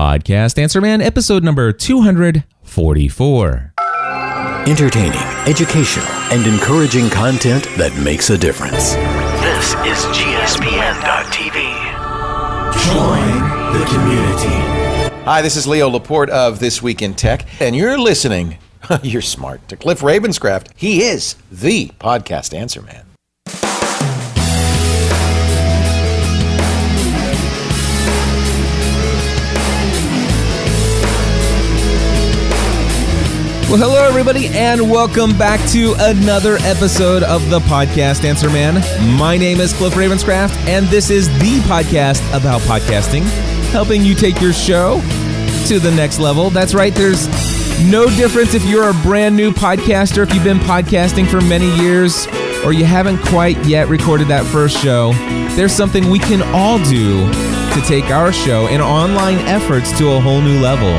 Podcast Answer Man, episode number 244. Entertaining, educational, and encouraging content that makes a difference. This is GSPN.TV. Join the community. Hi, this is Leo Laporte of This Week in Tech, and you're listening, you're smart, to Cliff Ravenscraft. He is the Podcast Answer Man. Well, hello, everybody, and welcome back to another episode of the Podcast Answer Man. My name is Cliff Ravenscraft, and this is the podcast about podcasting, helping you take your show to the next level. That's right, there's no difference if you're a brand new podcaster, if you've been podcasting for many years, or you haven't quite yet recorded that first show. There's something we can all do to take our show and online efforts to a whole new level.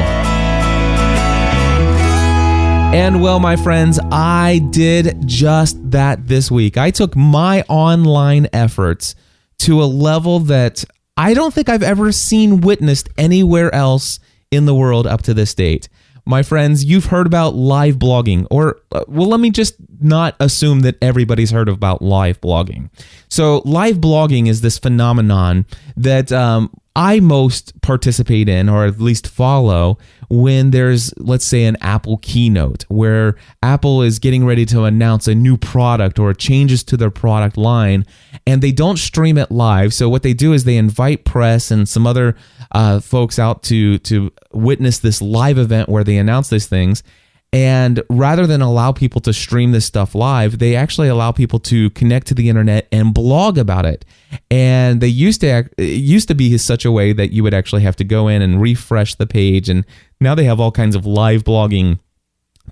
And well, my friends, I did just that this week. I took my online efforts to a level that I don't think I've ever seen witnessed anywhere else in the world up to this date. My friends, you've heard about live blogging, or, well, let me just not assume that everybody's heard about live blogging. So live blogging is this phenomenon that I most participate in, or at least follow, when there's, let's say, an Apple keynote where Apple is getting ready to announce a new product or changes to their product line, and they don't stream it live. So what they do is they invite press and some other folks out to witness this live event where they announce these things. And rather than allow people to stream this stuff live, they actually allow people to connect to the internet and blog about it. And they it used to be such a way that you would actually have to go in and refresh the page. And now they have all kinds of live blogging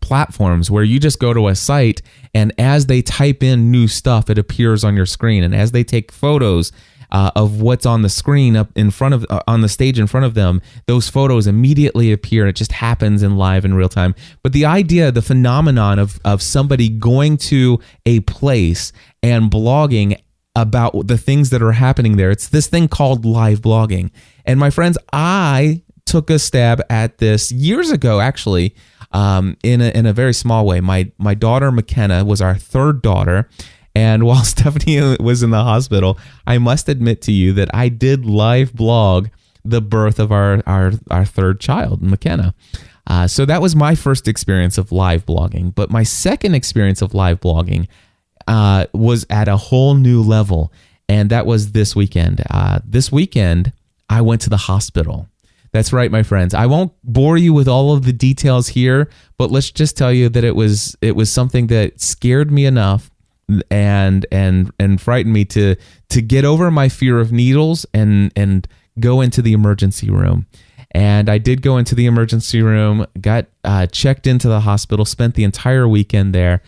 platforms where you just go to a site, and as they type in new stuff, it appears on your screen. And as they take photos of what's on the screen up in front of on the stage in front of them, those photos immediately appear. It just happens in live in real time. But the idea, the phenomenon of somebody going to a place and blogging about the things that are happening there, it's this thing called live blogging. And my friends, I took a stab at this years ago, actually, in a very small way. My daughter McKenna was our third daughter. And while Stephanie was in the hospital, I must admit to you that I did live blog the birth of our third child, McKenna. So that was my first experience of live blogging. But my second experience of live blogging was at a whole new level. And that was this weekend. This weekend, I went to the hospital. That's right, my friends. I won't bore you with all of the details here, but let's just tell you that it was something that scared me enough and frightened me to get over my fear of needles and go into the emergency room. And I did go into the emergency room, got checked into the hospital, spent the entire weekend there,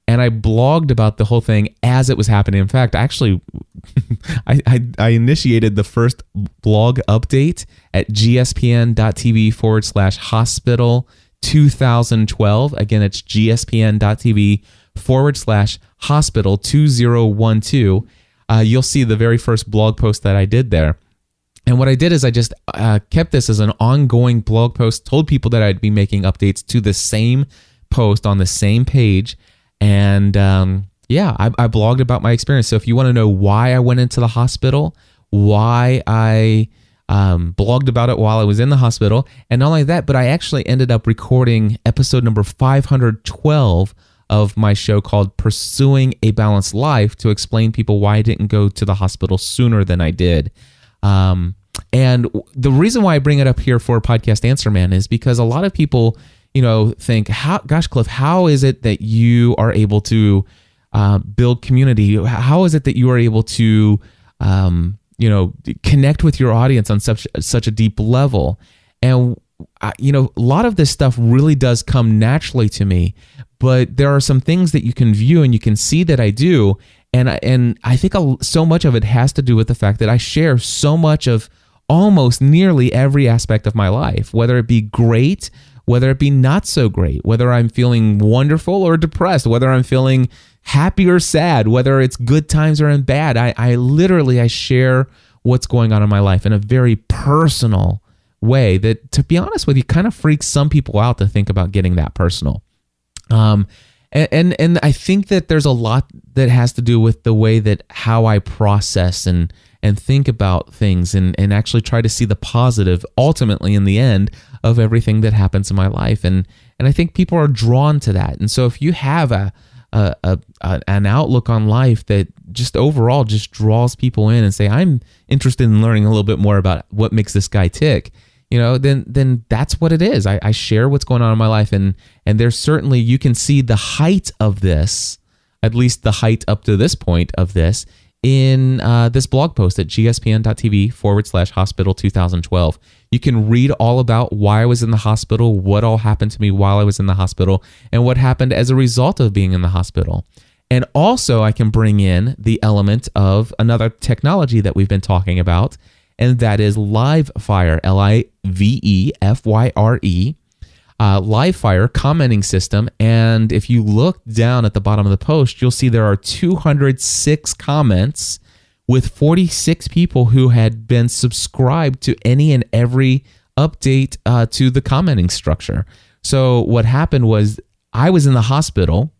and I blogged about the whole thing as it was happening. In fact, actually, I initiated the first blog update at gspn.tv/hospital 2012. Again, it's gspn.tv/hospital 2012. You'll see the very first blog post that I did there. And what I did is I just kept this as an ongoing blog post, told people that I'd be making updates to the same post on the same page. And I blogged about my experience. So if you want to know why I went into the hospital, why I blogged about it while I was in the hospital, and not only that, but I actually ended up recording episode number 512 of my show called Pursuing a Balanced Life to explain people why I didn't go to the hospital sooner than I did. And the reason why I bring it up here for Podcast Answer Man is because a lot of people, think, Cliff, how is it that you are able to build community? How is it that you are able to, connect with your audience on such a deep level? And a lot of this stuff really does come naturally to me, but there are some things that you can view and you can see that I do. And I think so much of it has to do with the fact that I share so much of almost nearly every aspect of my life, whether it be great, whether it be not so great, whether I'm feeling wonderful or depressed, whether I'm feeling happy or sad, whether it's good times or in bad. I literally share what's going on in my life in a very personal way that, to be honest with you, kind of freaks some people out to think about getting that personal. And I think that there's a lot that has to do with the way that how I process and think about things and actually try to see the positive ultimately in the end of everything that happens in my life. And I think people are drawn to that. And so if you have an outlook on life that just overall just draws people in and say, I'm interested in learning a little bit more about what makes this guy tick, then that's what it is. I share what's going on in my life, and there's certainly, you can see the height of this, at least the height up to this point of this, in this blog post at gspn.tv/hospital 2012. You can read all about why I was in the hospital, what all happened to me while I was in the hospital, and what happened as a result of being in the hospital. And also I can bring in the element of another technology that we've been talking about, and that is LiveFire, LiveFyre, LiveFire commenting system. And if you look down at the bottom of the post, you'll see there are 206 comments with 46 people who had been subscribed to any and every update to the commenting structure. So what happened was, I was in the hospital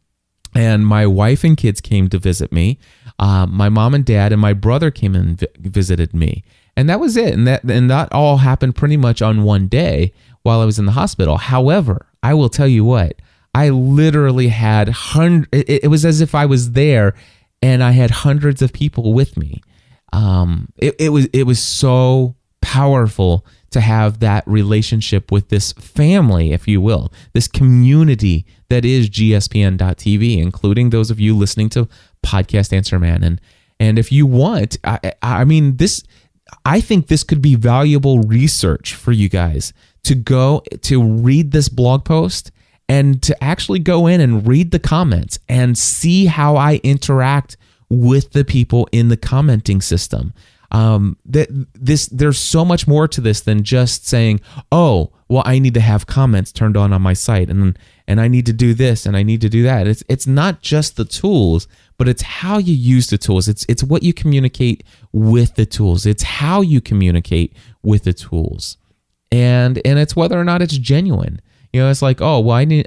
and my wife and kids came to visit me. My mom and dad and my brother came and visited me. And that was it. And that all happened pretty much on one day while I was in the hospital. However, I will tell you what, I literally had it was as if I was there and I had hundreds of people with me. It was so powerful to have that relationship with this family, if you will, this community that is gspn.tv, including those of you listening to Podcast Answer Man. And if you want, I think this could be valuable research for you guys to go to read this blog post and to actually go in and read the comments and see how I interact with the people in the commenting system. There's so much more to this than just saying, oh, well, I need to have comments turned on my site, and I need to do this and I need to do that. It's not just the tools, but it's how you use the tools. It's what you communicate with the tools. It's how you communicate with the tools, and it's whether or not it's genuine. It's like, oh, well, you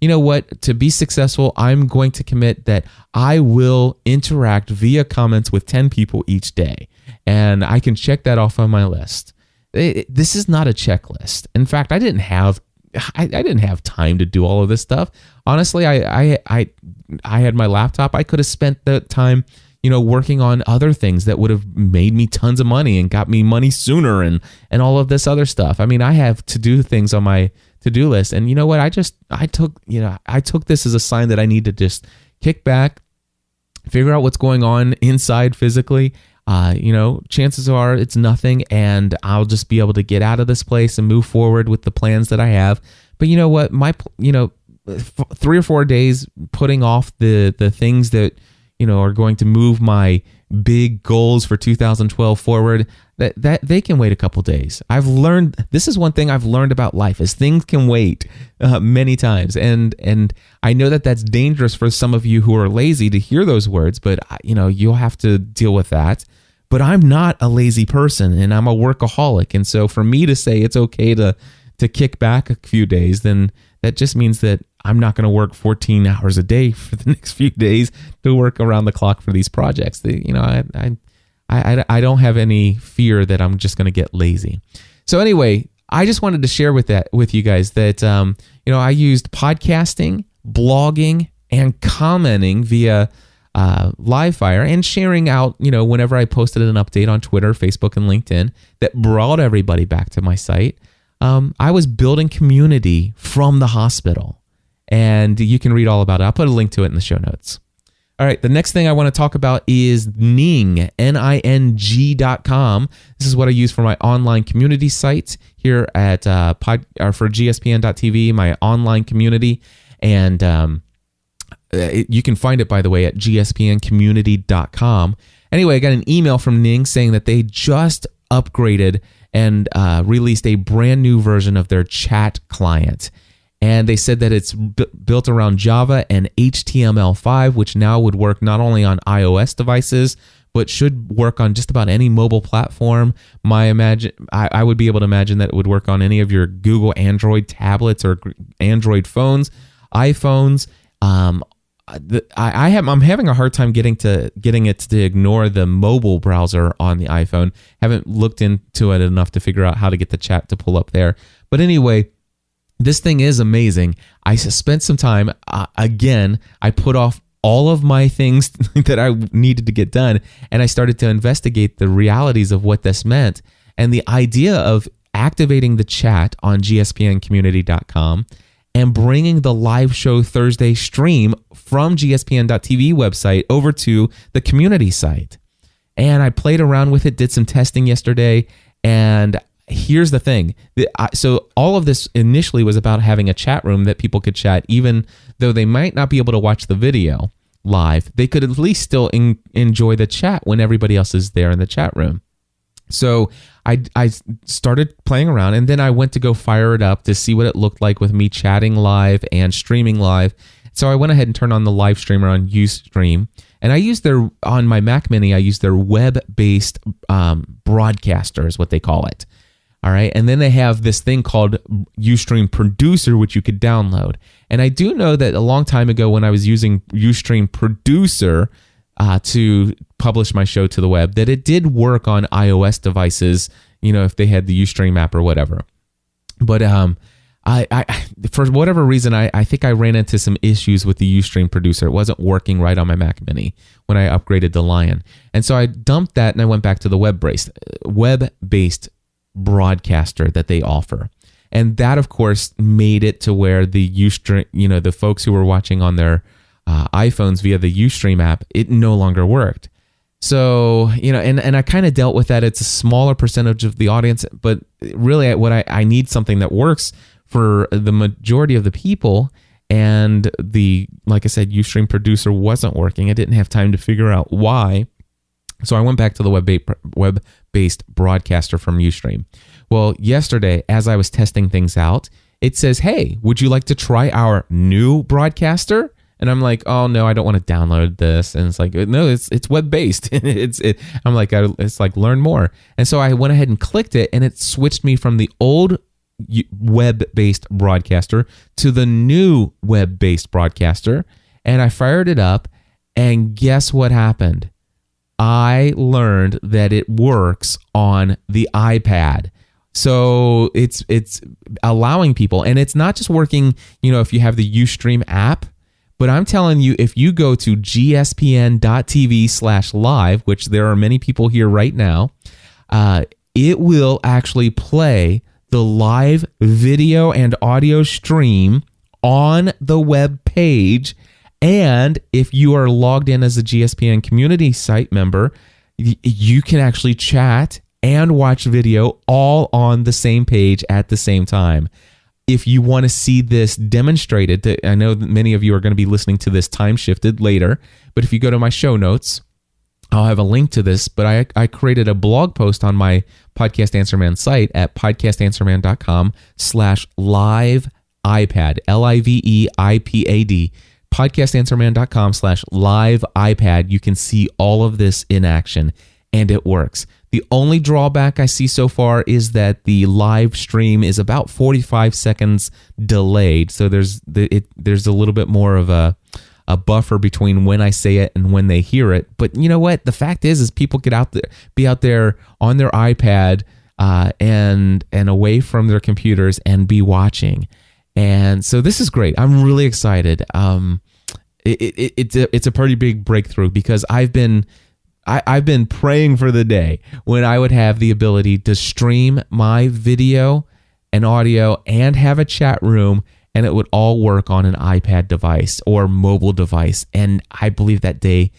know what? To be successful, I'm going to commit that I will interact via comments with 10 people each day, and I can check that off on my list. This is not a checklist. In fact, I didn't have time to do all of this stuff. Honestly, I had my laptop. I could have spent the time, working on other things that would have made me tons of money and got me money sooner and all of this other stuff. I mean, I have to do things on my to-do list. And you know what? I took this as a sign that I need to just kick back, figure out what's going on inside physically. Chances are it's nothing, and I'll just be able to get out of this place and move forward with the plans that I have. But you know what? 3 or 4 days putting off the things that, are going to move my big goals for 2012 forward, that they can wait a couple days. I've learned, this is one thing I've learned about life, is things can wait many times. And I know that that's dangerous for some of you who are lazy to hear those words, but you'll have to deal with that. But I'm not a lazy person, and I'm a workaholic. And so for me to say it's okay to kick back a few days, then that just means that I'm not going to work 14 hours a day for the next few days to work around the clock for these projects. I don't have any fear that I'm just going to get lazy. So anyway, I just wanted to share with you guys that I used podcasting, blogging, and commenting via LiveFire, and sharing out, whenever I posted an update on Twitter, Facebook, and LinkedIn that brought everybody back to my site. I was building community from the hospital, and you can read all about it. I'll put a link to it in the show notes. All right, the next thing I want to talk about is Ning, NING.com. This is what I use for my online community site here at for gspn.tv, my online community. And you can find it, by the way, at gspncommunity.com. Anyway, I got an email from Ning saying that they just upgraded and released a brand new version of their chat client. And they said that it's built around Java and HTML5, which now would work not only on iOS devices, but should work on just about any mobile platform. I would be able to imagine that it would work on any of your Google Android tablets or Android phones, iPhones. I'm having a hard time getting it to ignore the mobile browser on the iPhone. Haven't looked into it enough to figure out how to get the chat to pull up there. But anyway, this thing is amazing. I spent some time, again, I put off all of my things that I needed to get done, and I started to investigate the realities of what this meant. And the idea of activating the chat on gspncommunity.com and bringing the live show Thursday stream from gspn.tv website over to the community site. And I played around with it, did some testing yesterday, and here's the thing. So all of this initially was about having a chat room that people could chat, even though they might not be able to watch the video live. They could at least still enjoy the chat when everybody else is there in the chat room. So I started playing around, and then I went to go fire it up to see what it looked like with me chatting live and streaming live. So I went ahead and turned on the live streamer on Ustream, and I used on my Mac Mini, I used their web-based broadcaster is what they call it. All right. And then they have this thing called Ustream Producer, which you could download. And I do know that a long time ago when I was using Ustream Producer to publish my show to the web, that it did work on iOS devices, if they had the Ustream app or whatever. But I for whatever reason, I think I ran into some issues with the Ustream Producer. It wasn't working right on my Mac Mini when I upgraded to Lion. And so I dumped that and I went back to the web-based broadcaster that they offer. And that, of course, made it to where the Ustream, the folks who were watching on their iPhones via the Ustream app, it no longer worked. So, and I kind of dealt with that. It's a smaller percentage of the audience, but really what I need something that works for the majority of the people. And like I said, Ustream Producer wasn't working. I didn't have time to figure out why. So I went back to the web-based broadcaster from Ustream. Well, yesterday, as I was testing things out, it says, "Hey, would you like to try our new broadcaster?" And I'm like, "Oh no, I don't want to download this." And it's like, "No, it's web-based." I'm like, it's like, learn more. And so I went ahead and clicked it, and it switched me from the old web-based broadcaster to the new web-based broadcaster. And I fired it up, and guess what happened? I learned that it works on the iPad. So it's allowing people, and it's not just working, if you have the Ustream app, but I'm telling you, if you go to gspn.tv/live, which there are many people here right now, it will actually play the live video and audio stream on the web page. And if you are logged in as a GSPN community site member, you can actually chat and watch video all on the same page at the same time. If you want to see this demonstrated, I know that many of you are going to be listening to this time shifted later, but if you go to my show notes, I'll have a link to this, but I created a blog post on my Podcast Answer Man site at podcastanswerman.com/live iPad, LIVEIPAD. podcastanswerman.com/live iPad. You can see all of this in action, and it works. The only drawback I see so far is that the live stream is about 45 seconds delayed. So there's a little bit more of a buffer between when I say it and when they hear it. But you know what? The fact is people get be out there on their iPad and away from their computers and be watching. And so this is great. I'm really excited. It's a pretty big breakthrough because I've been praying for the day when I would have the ability to stream my video and audio and have a chat room, and it would all work on an iPad device or mobile device. And I believe that day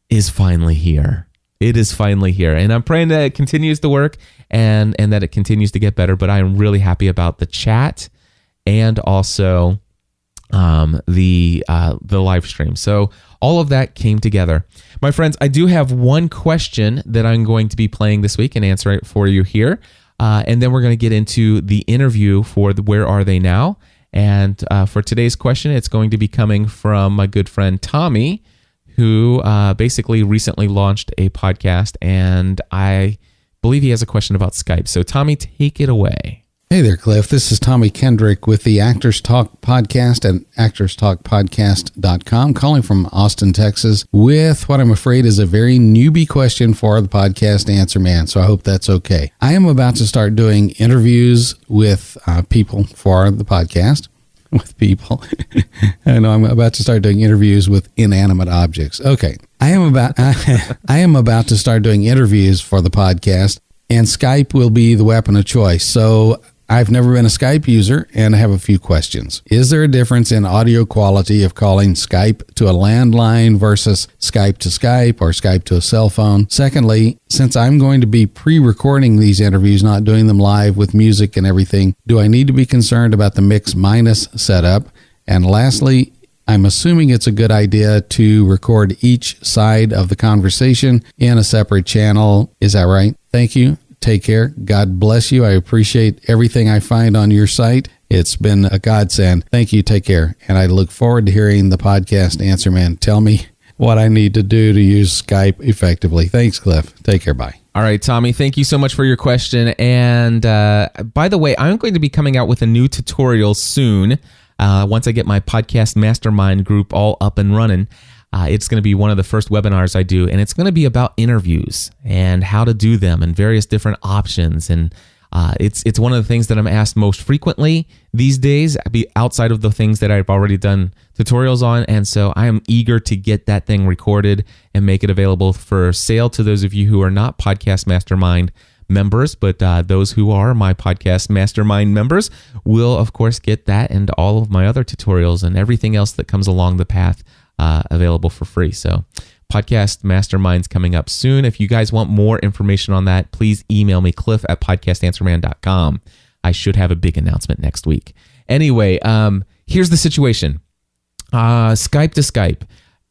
is finally here. It is finally here. And I'm praying that it continues to work and that it continues to get better. But I am really happy about the chat and also the live stream. So all of that came together. My friends, I do have one question that I'm going to be playing this week and answer it for you here. And then we're going to get into the interview for the Where Are They Now? And for today's question, it's going to be coming from my good friend Tommy, who basically recently launched a podcast, and I believe he has a question about Skype. So Tommy, take it away. Hey there, Cliff. This is Tommy Kendrick with the Actors Talk Podcast at actorstalkpodcast.com, calling from Austin, Texas, with what I'm afraid is a very newbie question for the podcast answer man, so I hope that's okay. I am about to start doing interviews with people for the podcast. With people. I know I'm about to start doing interviews with inanimate objects. Okay. I am about to start doing interviews for the podcast, and Skype will be the weapon of choice. So I've never been a Skype user, and I have a few questions. Is there a difference in audio quality of calling Skype to a landline versus Skype to Skype or Skype to a cell phone? Secondly, since I'm going to be pre-recording these interviews, not doing them live with music and everything, do I need to be concerned about the mix minus setup? And lastly, I'm assuming it's a good idea to record each side of the conversation in a separate channel. Is that right? Thank you. Take care. God bless you. I appreciate everything I find on your site. It's been a godsend. Thank you. Take care. And I look forward to hearing the podcast answer man tell me what I need to do to use Skype effectively. Thanks, Cliff. Take care. Bye. All right, Tommy, thank you so much for your question. And by the way, I'm going to be coming out with a new tutorial soon. Once I get my podcast mastermind group all up and running. It's going to be one of the first webinars I do, and it's going to be about interviews and how to do them and various different options. And it's one of the things that I'm asked most frequently these days, outside of the things that I've already done tutorials on. And so I am eager to get that thing recorded and make it available for sale to those of you who are not Podcast Mastermind members, but those who are my Podcast Mastermind members will, of course, get that and all of my other tutorials and everything else that comes along the path available for free. So Podcast Mastermind's coming up soon. If you guys want more information on that, please email me, cliff@podcastanswerman.com. I should have a big announcement next week. Anyway, here's the situation. Skype to Skype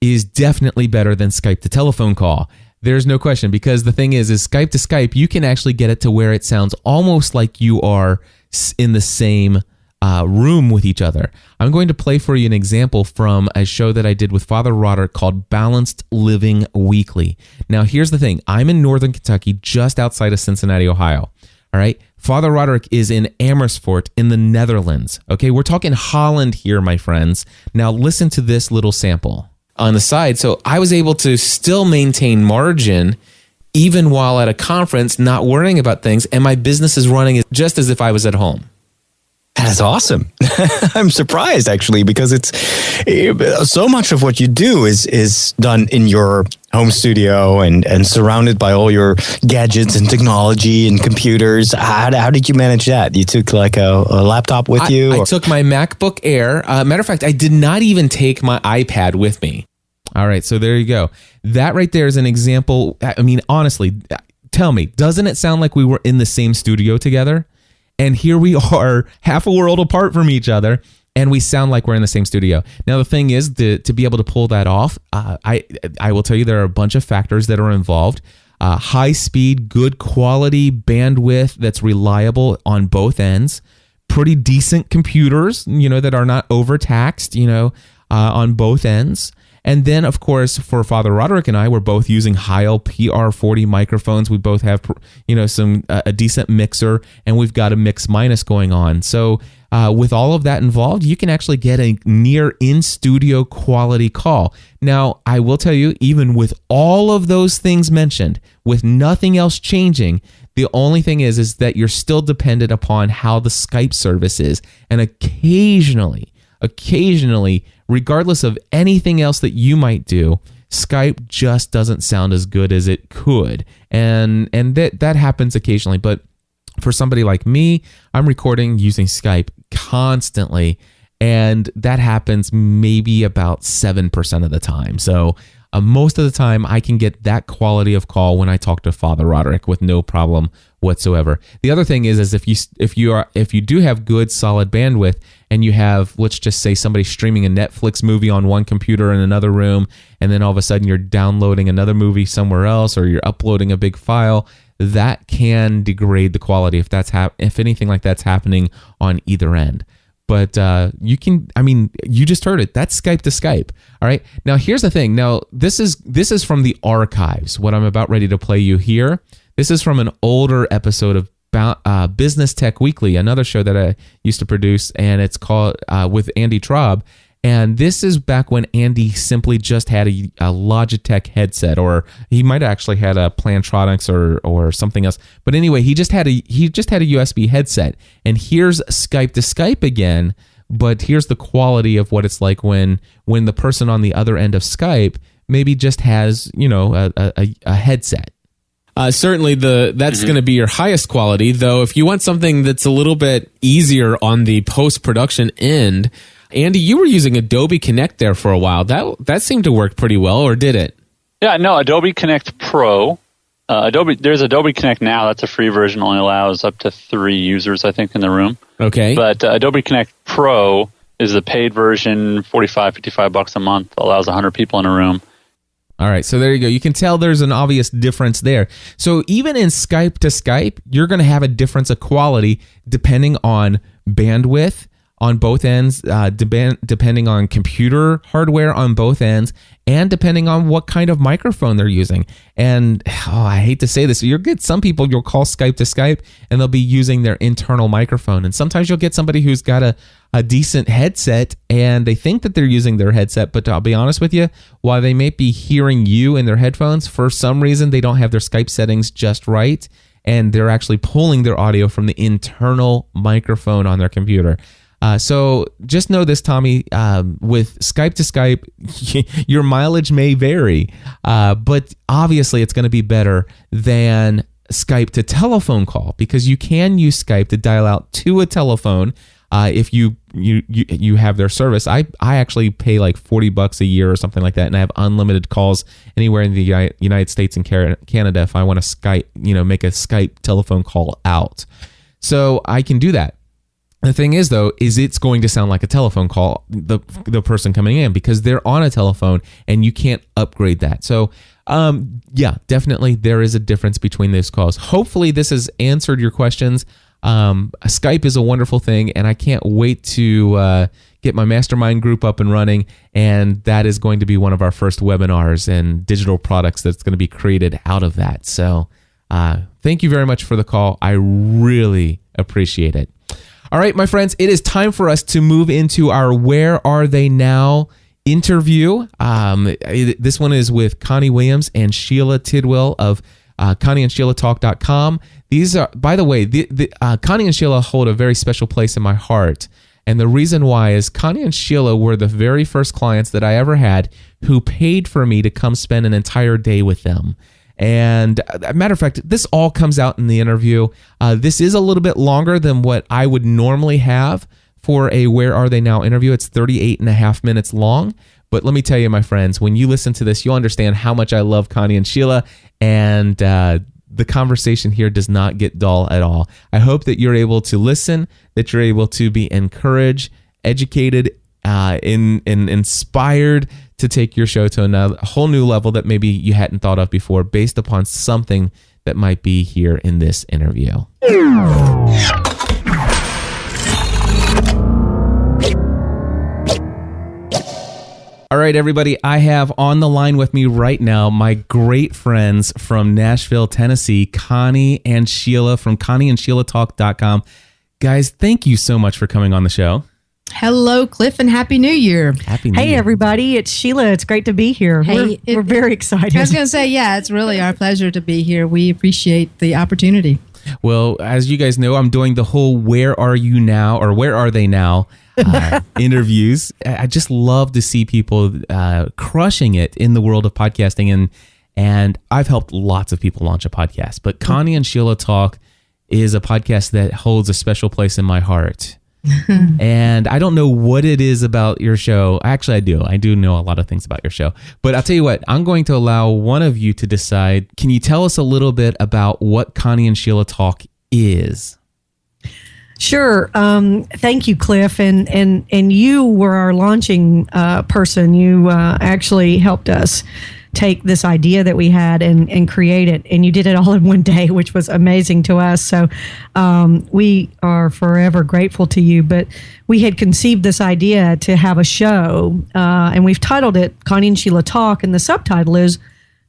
is definitely better than Skype to telephone call. There's no question, because the thing is Skype to Skype, you can actually get it to where it sounds almost like you are in the same room with each other. I'm going to play for you an example from a show that I did with Father Roderick called Balanced Living Weekly. Now, here's the thing. I'm in northern Kentucky, just outside of Cincinnati, Ohio. All right. Father Roderick is in Amersfoort in the Netherlands. Okay. We're talking Holland here, my friends. Now, listen to this little sample on the side. So I was able to still maintain margin even while at a conference, not worrying about things. And my business is running just as if I was at home. That's awesome. I'm surprised, actually, because it's so much of what you do is done in your home studio and surrounded by all your gadgets and technology and computers. How did you manage that? You took like a laptop with you? I took my MacBook Air. Matter of fact, I did not even take my iPad with me. All right, so there you go. That right there is an example. I mean, honestly, tell me, doesn't it sound like we were in the same studio together? And here we are, half a world apart from each other, and we sound like we're in the same studio. Now, the thing is, to be able to pull that off, I will tell you there are a bunch of factors that are involved. High speed, good quality bandwidth that's reliable on both ends. Pretty decent computers, that are not overtaxed, on both ends. And then, of course, for Father Roderick and I, we're both using Heil PR40 microphones. We both have, a decent mixer, and we've got a mix minus going on. So with all of that involved, you can actually get a near in-studio quality call. Now, I will tell you, even with all of those things mentioned, with nothing else changing, the only thing is that you're still dependent upon how the Skype service is. And occasionally, regardless of anything else that you might do, Skype just doesn't sound as good as it could. And that happens occasionally. But for somebody like me, I'm recording using Skype constantly, and that happens maybe about 7% of the time. So most of the time, I can get that quality of call when I talk to Father Roderick with no problem whatsoever. The other thing is if you do have good solid bandwidth, and you have, let's just say, somebody streaming a Netflix movie on one computer in another room, and then all of a sudden you're downloading another movie somewhere else, or you're uploading a big file, that can degrade the quality if anything like that's happening on either end. But you can, I mean, you just heard it. That's Skype to Skype. All right. Now, here's the thing. Now, this is from the archives, what I'm about ready to play you here. This is from an older episode of Business Tech Weekly, another show that I used to produce, and it's called with Andy Traub. And this is back when Andy simply just had a Logitech headset, or he might have actually had a Plantronics or something else. But anyway, he just had a USB headset. And here's Skype to Skype again, but here's the quality of what it's like when the person on the other end of Skype maybe just has, a headset. Certainly, that's going to be your highest quality. Though, if you want something that's a little bit easier on the post-production end, Andy, you were using Adobe Connect there for a while. That seemed to work pretty well, or did it? Yeah, no, Adobe Connect Pro. There's Adobe Connect Now. That's a free version. Only allows up to 3 users, I think, in the room. Okay. But Adobe Connect Pro is the paid version, $45-$55 a month. Allows 100 people in a room. All right, so there you go. You can tell there's an obvious difference there. So even in Skype to Skype, you're going to have a difference of quality depending on bandwidth on both ends, depending on computer hardware on both ends, and depending on what kind of microphone they're using. And I hate to say this, you'll get some people you'll call Skype to Skype, and they'll be using their internal microphone. And sometimes you'll get somebody who's got a decent headset, and they think that they're using their headset, but I'll be honest with you, while they may be hearing you in their headphones, for some reason they don't have their Skype settings just right, and they're actually pulling their audio from the internal microphone on their computer. So just know this, Tommy, with Skype to Skype, your mileage may vary, but obviously it's going to be better than Skype to telephone call, because you can use Skype to dial out to a telephone if you have their service. I actually pay like $40 a year or something like that, and I have unlimited calls anywhere in the United States and Canada if I want to Skype, make a Skype telephone call out. So I can do that. The thing is, though, is it's going to sound like a telephone call, the person coming in, because they're on a telephone and you can't upgrade that. So, yeah, definitely there is a difference between those calls. Hopefully this has answered your questions. Skype is a wonderful thing, and I can't wait to get my mastermind group up and running, and that is going to be one of our first webinars and digital products that's going to be created out of that. So thank you very much for the call. I really appreciate it. All right, my friends, it is time for us to move into our Where Are They Now interview. This one is with Connie Williams and Sheila Tidwell of ConnieandSheilaTalk.com. These are, by the way, Connie and Sheila hold a very special place in my heart. And the reason why is Connie and Sheila were the very first clients that I ever had who paid for me to come spend an entire day with them. And matter of fact, this all comes out in the interview. This is a little bit longer than what I would normally have for a Where Are They Now interview. It's 38 and a half minutes long. But let me tell you, my friends, when you listen to this, you'll understand how much I love Connie and Sheila. And the conversation here does not get dull at all. I hope that you're able to listen, that you're able to be encouraged, educated, inspired to take your show to a whole new level that maybe you hadn't thought of before, based upon something that might be here in this interview. All right, everybody, I have on the line with me right now my great friends from Nashville, Tennessee, Connie and Sheila from ConnieandSheilaTalk.com. Guys, thank you so much for coming on the show. Hello, Cliff, and Happy New Year. Happy New Year. Hey, everybody. It's Sheila. It's great to be here. Hey, we're very excited. I was going to say, yeah, it's really our pleasure to be here. We appreciate the opportunity. Well, as you guys know, I'm doing the whole Where Are You Now or Where Are They Now interviews. I just love to see people crushing it in the world of podcasting. And I've helped lots of people launch a podcast. But Connie and Sheila Talk is a podcast that holds a special place in my heart. And I don't know what it is about your show. Actually, I do. I do know a lot of things about your show. But I'll tell you what, I'm going to allow one of you to decide. Can you tell us a little bit about what Connie and Sheila Talk is? Sure. Thank you, Cliff. And you were our launching person. You actually helped us take this idea that we had and create it. And you did it all in one day, which was amazing to us. So we are forever grateful to you. But we had conceived this idea to have a show, and we've titled it Connie and Sheila Talk. And the subtitle is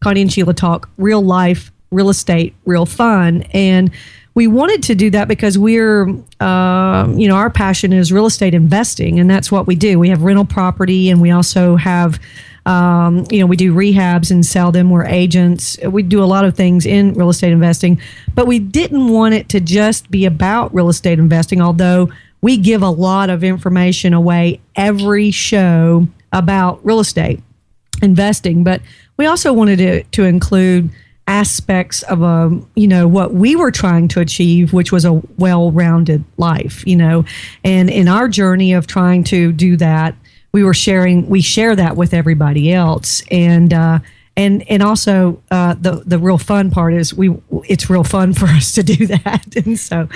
Connie and Sheila Talk, Real Life, Real Estate, Real Fun. And we wanted to do that because we're, our passion is real estate investing, and that's what we do. We have rental property, and we also have, we do rehabs and sell them. We're agents. We do a lot of things in real estate investing, but we didn't want it to just be about real estate investing, although we give a lot of information away every show about real estate investing. But we also wanted to include aspects of what we were trying to achieve, which was a well-rounded life, and in our journey of trying to do that, we share that with everybody else. And also the real fun part is it's real fun for us to do that. And so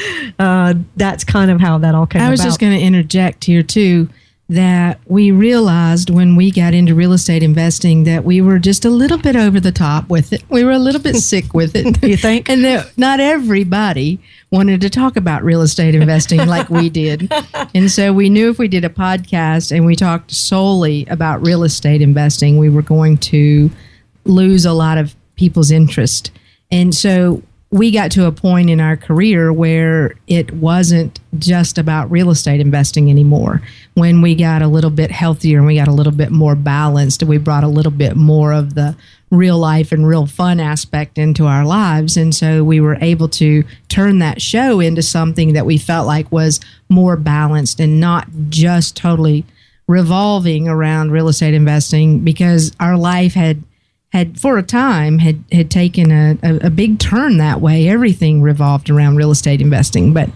that's kind of how that all came about. I was just going to interject here too, that we realized when we got into real estate investing that we were just a little bit over the top with it. We were a little bit sick with it. You think? And that not everybody wanted to talk about real estate investing like we did. And so we knew if we did a podcast and we talked solely about real estate investing, we were going to lose a lot of people's interest. And so we got to a point in our career where it wasn't just about real estate investing anymore. When we got a little bit healthier and we got a little bit more balanced, we brought a little bit more of the real life and real fun aspect into our lives. And so we were able to turn that show into something that we felt like was more balanced and not just totally revolving around real estate investing, because our life had for a time had taken a big turn that way. Everything revolved around real estate investing. But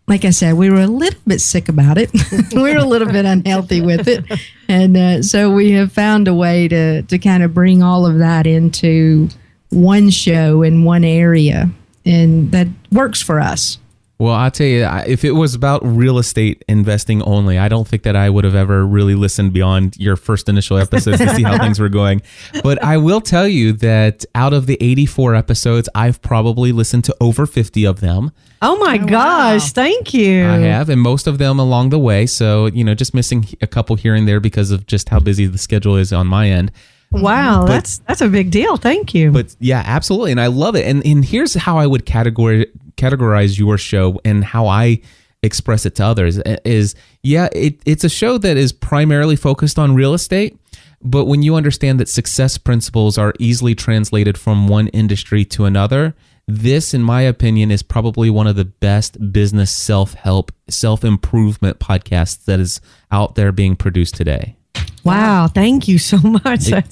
like I said, we were a little bit sick about it. We were a little bit unhealthy with it. And so we have found a way to kind of bring all of that into one show in one area. And that works for us. Well, I'll tell you, if it was about real estate investing only, I don't think that I would have ever really listened beyond your first initial episodes to see how things were going. But I will tell you that out of the 84 episodes, I've probably listened to over 50 of them. Oh my gosh, wow. Thank you. I have, and most of them along the way. So, just missing a couple here and there because of just how busy the schedule is on my end. Wow, that's a big deal. Thank you. But yeah, absolutely. And I love it. And here's how I would categorize your show and how I express it to others is, it's a show that is primarily focused on real estate. But when you understand that success principles are easily translated from one industry to another, this, in my opinion, is probably one of the best business self-help, self-improvement podcasts that is out there being produced today. Wow, thank you so much. That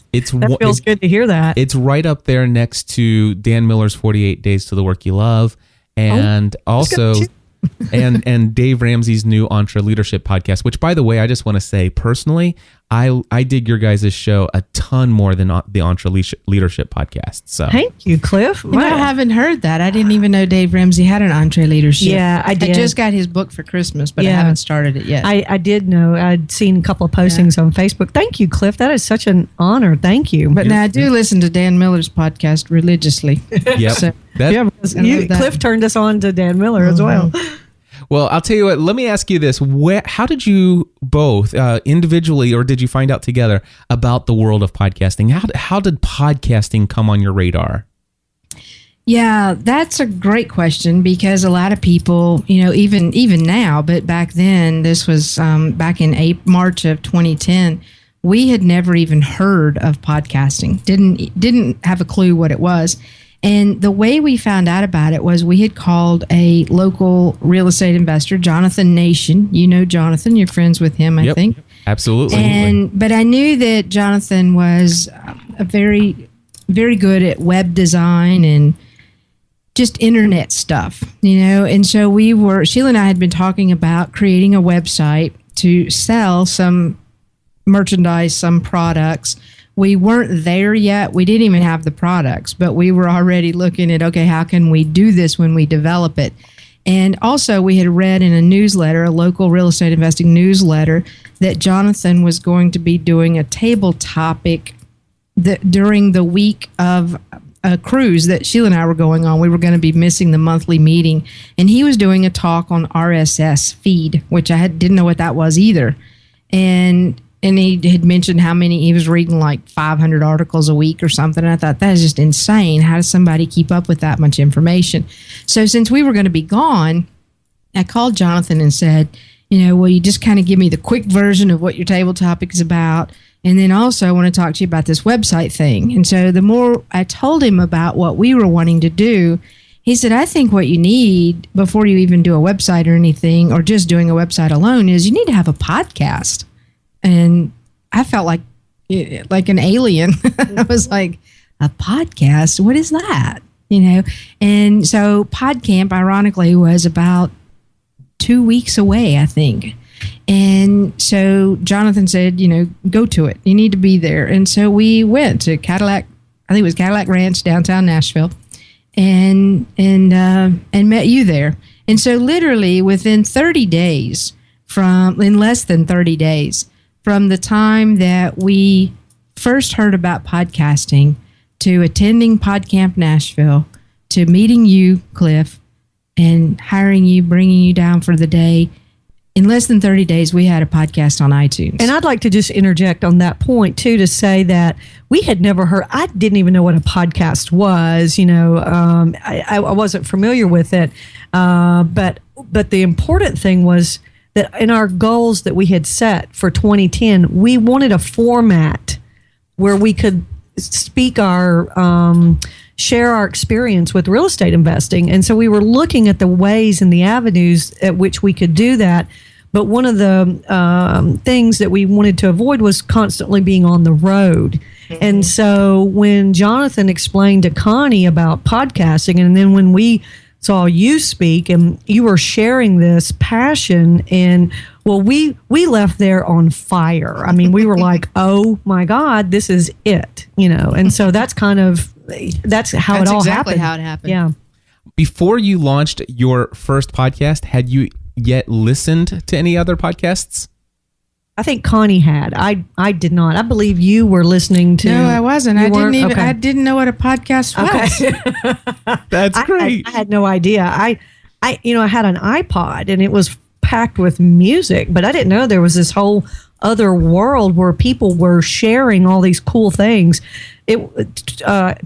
feels good to hear that. It's right up there next to Dan Miller's 48 Days to the Work You Love, and also and Dave Ramsey's new Entre Leadership podcast, which, by the way, I just want to say personally, I dig your guys' show a ton more than the Entre Leadership podcast. So thank you, Cliff. I haven't heard that. I didn't even know Dave Ramsey had an Entre Leadership. Yeah, I did. I just got his book for Christmas, but I haven't started it yet. I did know. I'd seen a couple of postings on Facebook. Thank you, Cliff. That is such an honor. Thank you. But now I do listen to Dan Miller's podcast religiously. Yep. So, Cliff turned us on to Dan Miller as well. Well, I'll tell you what, let me ask you this. How did you both, individually, or did you find out together about the world of podcasting? How did podcasting come on your radar? Yeah, that's a great question, because a lot of people, even now, but back then, this was back in March of 2010, we had never even heard of podcasting, didn't have a clue what it was. And the way we found out about it was we had called a local real estate investor, Jonathan Nation. You know Jonathan, you're friends with him, I think. Absolutely. But I knew that Jonathan was a very, very good at web design and just internet stuff, And so Sheila and I had been talking about creating a website to sell some merchandise, some products. We weren't there yet. We didn't even have the products, but we were already looking at, okay, how can we do this when we develop it? And also we had read in a newsletter, a local real estate investing newsletter, that Jonathan was going to be doing a table topic during the week of a cruise that Sheila and I were going on. We were going to be missing the monthly meeting, and he was doing a talk on RSS feed, which I didn't know what that was either. And he had mentioned how many he was reading, like 500 articles a week or something. And I thought, that is just insane. How does somebody keep up with that much information? So since we were going to be gone, I called Jonathan and said, will you just kind of give me the quick version of what your table topic is about? And then also I want to talk to you about this website thing. And so the more I told him about what we were wanting to do, he said, I think what you need before you even do a website or anything, or just doing a website alone, is you need to have a podcast. And I felt like an alien. I was like, a podcast? What is that? And so PodCamp, ironically, was about 2 weeks away, I think. And so Jonathan said, go to it. You need to be there. And so we went to Cadillac, I think it was Cadillac Ranch, downtown Nashville, and met you there. And so literally within 30 days, in less than 30 days, from the time that we first heard about podcasting to attending PodCamp Nashville to meeting you, Cliff, and hiring you, bringing you down for the day, in less than 30 days, we had a podcast on iTunes. And I'd like to just interject on that point, too, to say that we had never heard, I didn't even know what a podcast was. I wasn't familiar with it. But the important thing was that in our goals that we had set for 2010, we wanted a format where we could speak share our experience with real estate investing. And so we were looking at the ways and the avenues at which we could do that. But one of the things that we wanted to avoid was constantly being on the road. Mm-hmm. And so when Jonathan explained to Connie about podcasting, and then when we saw you speak and you were sharing this passion, and we left there on fire. I mean, we were like, oh my God, this is it, and so that's how it all exactly happened. How it happened. Yeah. Before you launched your first podcast, had you yet listened to any other podcasts? I think Connie had. I did not. I believe you were listening to. No, I wasn't. I Okay. didn't know what a podcast was. Okay. That's great. I had no idea. I had an iPod and it was packed with music, but I didn't know there was this whole other world where people were sharing all these cool things.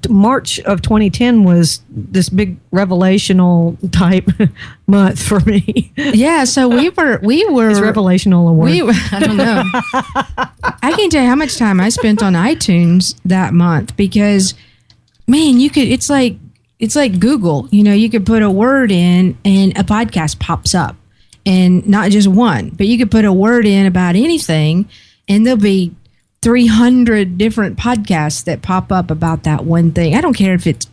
March of 2010 was this big revelational type month for me. Yeah, so we were It's revelational award. I don't know. I can't tell you how much time I spent on iTunes that month, because man, it's like Google. You could put a word in and a podcast pops up, and not just one, but you could put a word in about anything and there'll be 300 different podcasts that pop up about that one thing. I don't care if it's,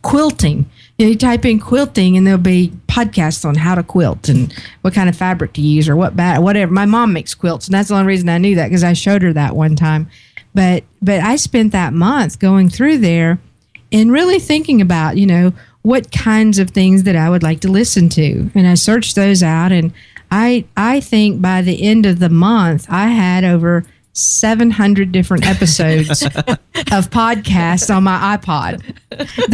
quilting. You type in quilting and there'll be podcasts on how to quilt and what kind of fabric to use or whatever. My mom makes quilts, and that's the only reason I knew that, because I showed her that one time. But I spent that month going through there and really thinking about, what kinds of things that I would like to listen to. And I searched those out, and I think by the end of the month, I had over 700 different episodes of podcasts on my iPod.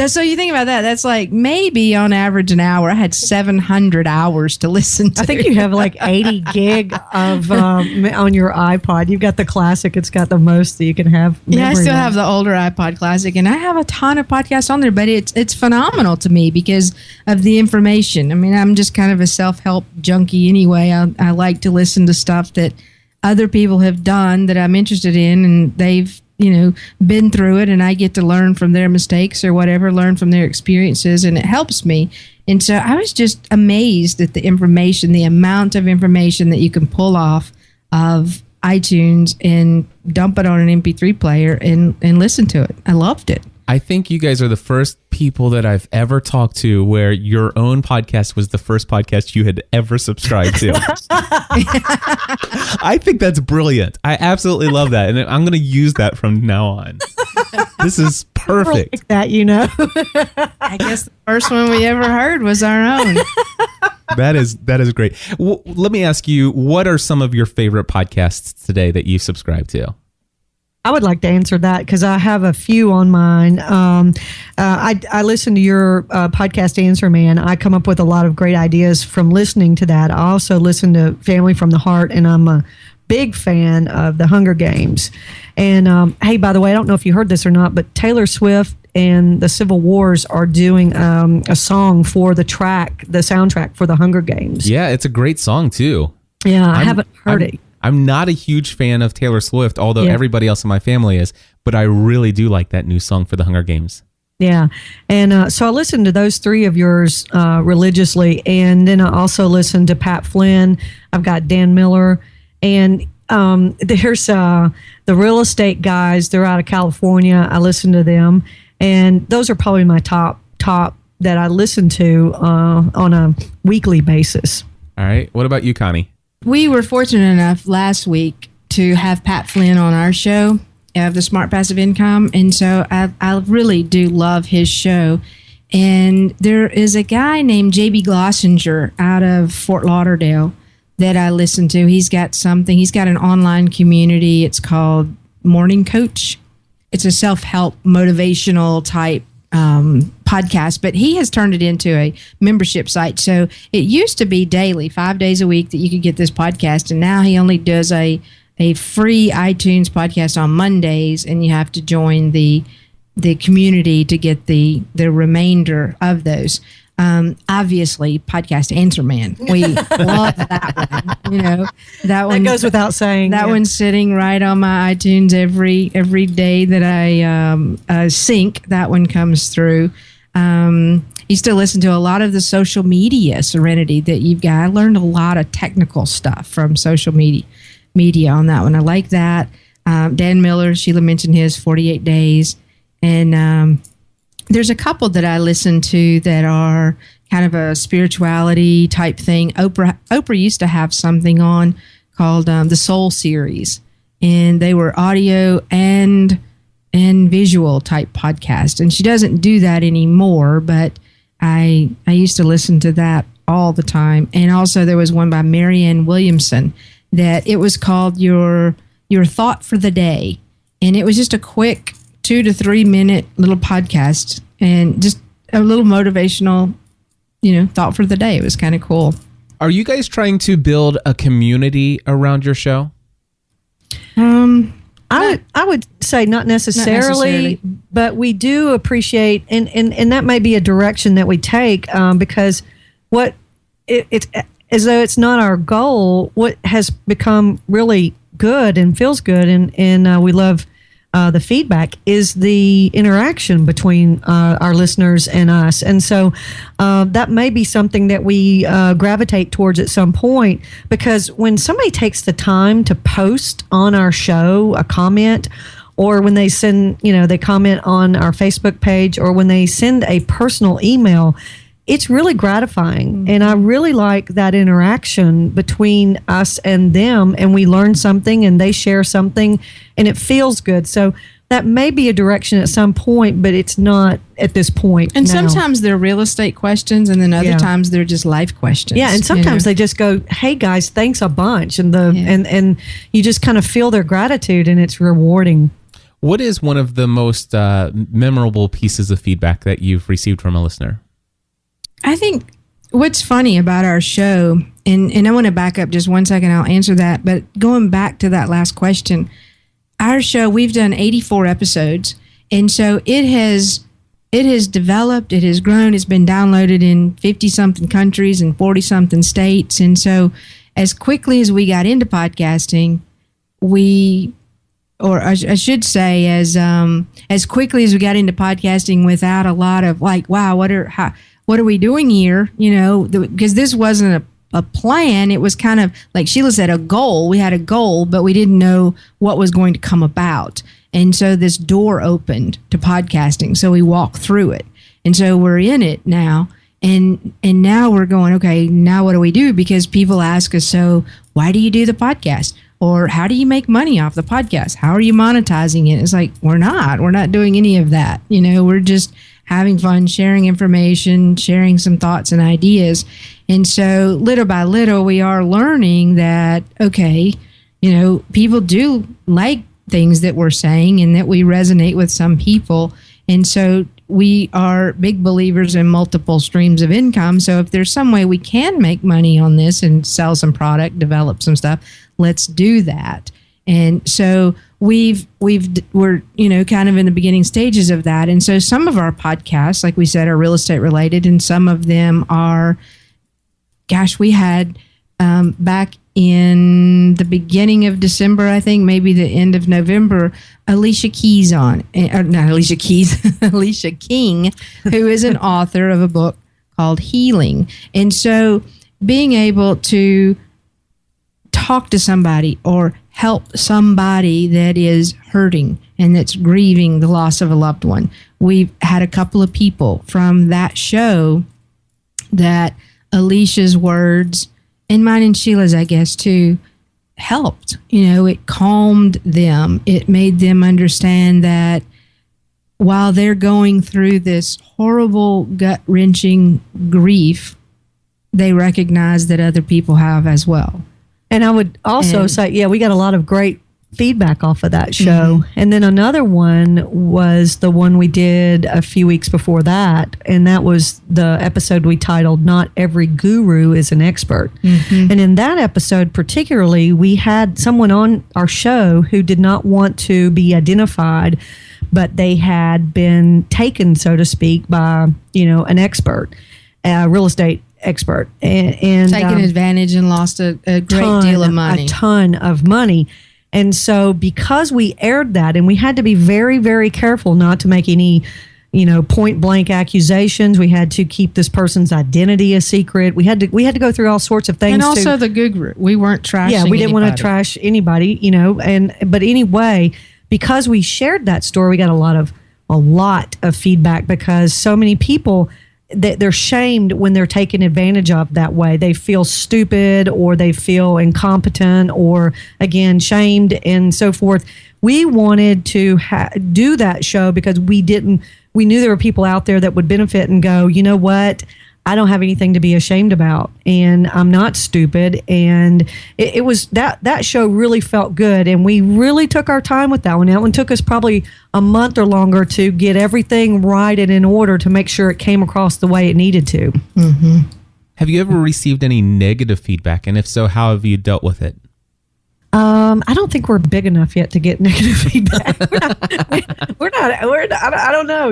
So you think about that, that's like maybe on average an hour. I had 700 hours to listen to. I think you have like 80 gig of on your iPod. You've got the classic. It's got the most that you can have. Yeah, I still have the older iPod classic, and I have a ton of podcasts on there, but it's phenomenal to me because of the information. I mean, I'm just kind of a self-help junkie anyway. I like to listen to stuff that other people have done that I'm interested in, and they've, been through it, and I get to learn from their mistakes or whatever, learn from their experiences, and it helps me. And so I was just amazed at the information, the amount of information that you can pull off of iTunes and dump it on an MP3 player and listen to it. I loved it. I think you guys are the first people that I've ever talked to where your own podcast was the first podcast you had ever subscribed to. I think that's brilliant. I absolutely love that. And I'm going to use that from now on. This is perfect. Like that, I guess the first one we ever heard was our own. That is great. Let me ask you, what are some of your favorite podcasts today that you subscribe to? I would like to answer that because I have a few on mine. I listen to your podcast, Answer Man. I come up with a lot of great ideas from listening to that. I also listen to Family from the Heart, and I'm a big fan of the Hunger Games. And hey, by the way, I don't know if you heard this or not, but Taylor Swift and the Civil Wars are doing a song for the soundtrack for the Hunger Games. Yeah, it's a great song too. Yeah, I haven't heard it. I'm not a huge fan of Taylor Swift, although everybody else in my family is, but I really do like that new song for the Hunger Games. Yeah. And so I listened to those three of yours religiously. And then I also listened to Pat Flynn. I've got Dan Miller. And there's the real estate guys. They're out of California. I listen to them. And those are probably my top that I listen to on a weekly basis. All right. What about you, Connie? We were fortunate enough last week to have Pat Flynn on our show of the Smart Passive Income. And so I really do love his show. And there is a guy named JB Glossinger out of Fort Lauderdale that I listen to. He's got an online community. It's called Morning Coach. It's a self-help motivational type podcast, but he has turned it into a membership site. So it used to be daily, 5 days a week that you could get this podcast. And now he only does a free iTunes podcast on Mondays, and you have to join the community to get the remainder of those. Obviously, podcast Answer Man. We love that one. That one goes without saying. That one's sitting right on my iTunes every day that I sync. That one comes through. Used to listen to a lot of the social media Serenity that you've got. I learned a lot of technical stuff from social media on that one. I like that. Dan Miller, Sheila mentioned his 48 Days. And there's a couple that I listen to that are kind of a spirituality type thing. Oprah used to have something on called the Soul Series, and they were audio and visual type podcast. And she doesn't do that anymore, but I used to listen to that all the time. And also there was one by Marianne Williamson that it was called Your Thought for the Day, and it was just a quick 2 to 3 minute little podcast and just a little motivational, thought for the day. It was kind of cool. Are you guys trying to build a community around your show? I would say not necessarily, but we do appreciate, and that may be a direction that we take because it's as though it's not our goal. What has become really good and feels good, and we love the feedback is the interaction between our listeners and us. And so that may be something that we gravitate towards at some point, because when somebody takes the time to post on our show a comment, or when they send, they comment on our Facebook page, or when they send a personal email, it's really gratifying. Mm-hmm. And I really like that interaction between us and them, and we learn something and they share something and it feels good. So that may be a direction at some point, but it's not at this point. And sometimes they're real estate questions, and then other times they're just life questions. Yeah, and sometimes they just go, "Hey guys, thanks a bunch," and and you just kind of feel their gratitude, and it's rewarding. What is one of the most memorable pieces of feedback that you've received from a listener? I think what's funny about our show, and I want to back up just 1 second, I'll answer that, but going back to that last question, our show, we've done 84 episodes, and so it has developed, it has grown, it's been downloaded in 50-something countries and 40-something states, and so as quickly as we got into podcasting, as quickly as we got into podcasting without a lot of like, wow, what are we doing here? Because this wasn't a plan. It was kind of like Sheila said, a goal. We had a goal, but we didn't know what was going to come about. And so this door opened to podcasting. So we walked through it. And so we're in it now. And now we're going, okay, now what do we do? Because people ask us, so why do you do the podcast? Or how do you make money off the podcast? How are you monetizing it? It's like, we're not doing any of that. We're just having fun, sharing information, sharing some thoughts and ideas. And so little by little, we are learning that, okay, people do like things that we're saying and that we resonate with some people. And so we are big believers in multiple streams of income. So if there's some way we can make money on this and sell some product, develop some stuff, let's do that. And so we're kind of in the beginning stages of that. And so some of our podcasts, like we said, are real estate related, and some of them are, we had back in the beginning of December, I think maybe the end of November, Alicia King, who is an author of a book called Healing. And so being able to talk to somebody or help somebody that is hurting and that's grieving the loss of a loved one. We've had a couple of people from that show that Alicia's words, and mine and Sheila's, I guess, too, helped. It calmed them. It made them understand that while they're going through this horrible, gut-wrenching grief, they recognize that other people have as well. And I would also say, we got a lot of great feedback off of that show. Mm-hmm. And then another one was the one we did a few weeks before that. And that was the episode we titled, Not Every Guru is an Expert. Mm-hmm. And in that episode particularly, we had someone on our show who did not want to be identified, but they had been taken, so to speak, by, an expert, a real estate expert. And taken advantage and lost a great deal of money. A ton of money. And so because we aired that, and we had to be very, very careful not to make any, point blank accusations. We had to keep this person's identity a secret. We had to go through all sorts of things. And also the guru. We weren't trashing Yeah, we didn't want to trash anybody, but anyway, because we shared that story, we got a lot of feedback, because so many people, they're shamed when they're taken advantage of that way. They feel stupid, or they feel incompetent, or again, shamed and so forth. We wanted to do that show because we knew there were people out there that would benefit and go, you know what? I don't have anything to be ashamed about, and I'm not stupid. And it was that show really felt good, and we really took our time with that one. That one took us probably a month or longer to get everything right and in order to make sure it came across the way it needed to. Mm-hmm. Have you ever received any negative feedback, and if so, how have you dealt with it? I don't think we're big enough yet to get negative feedback. We're not. I don't know.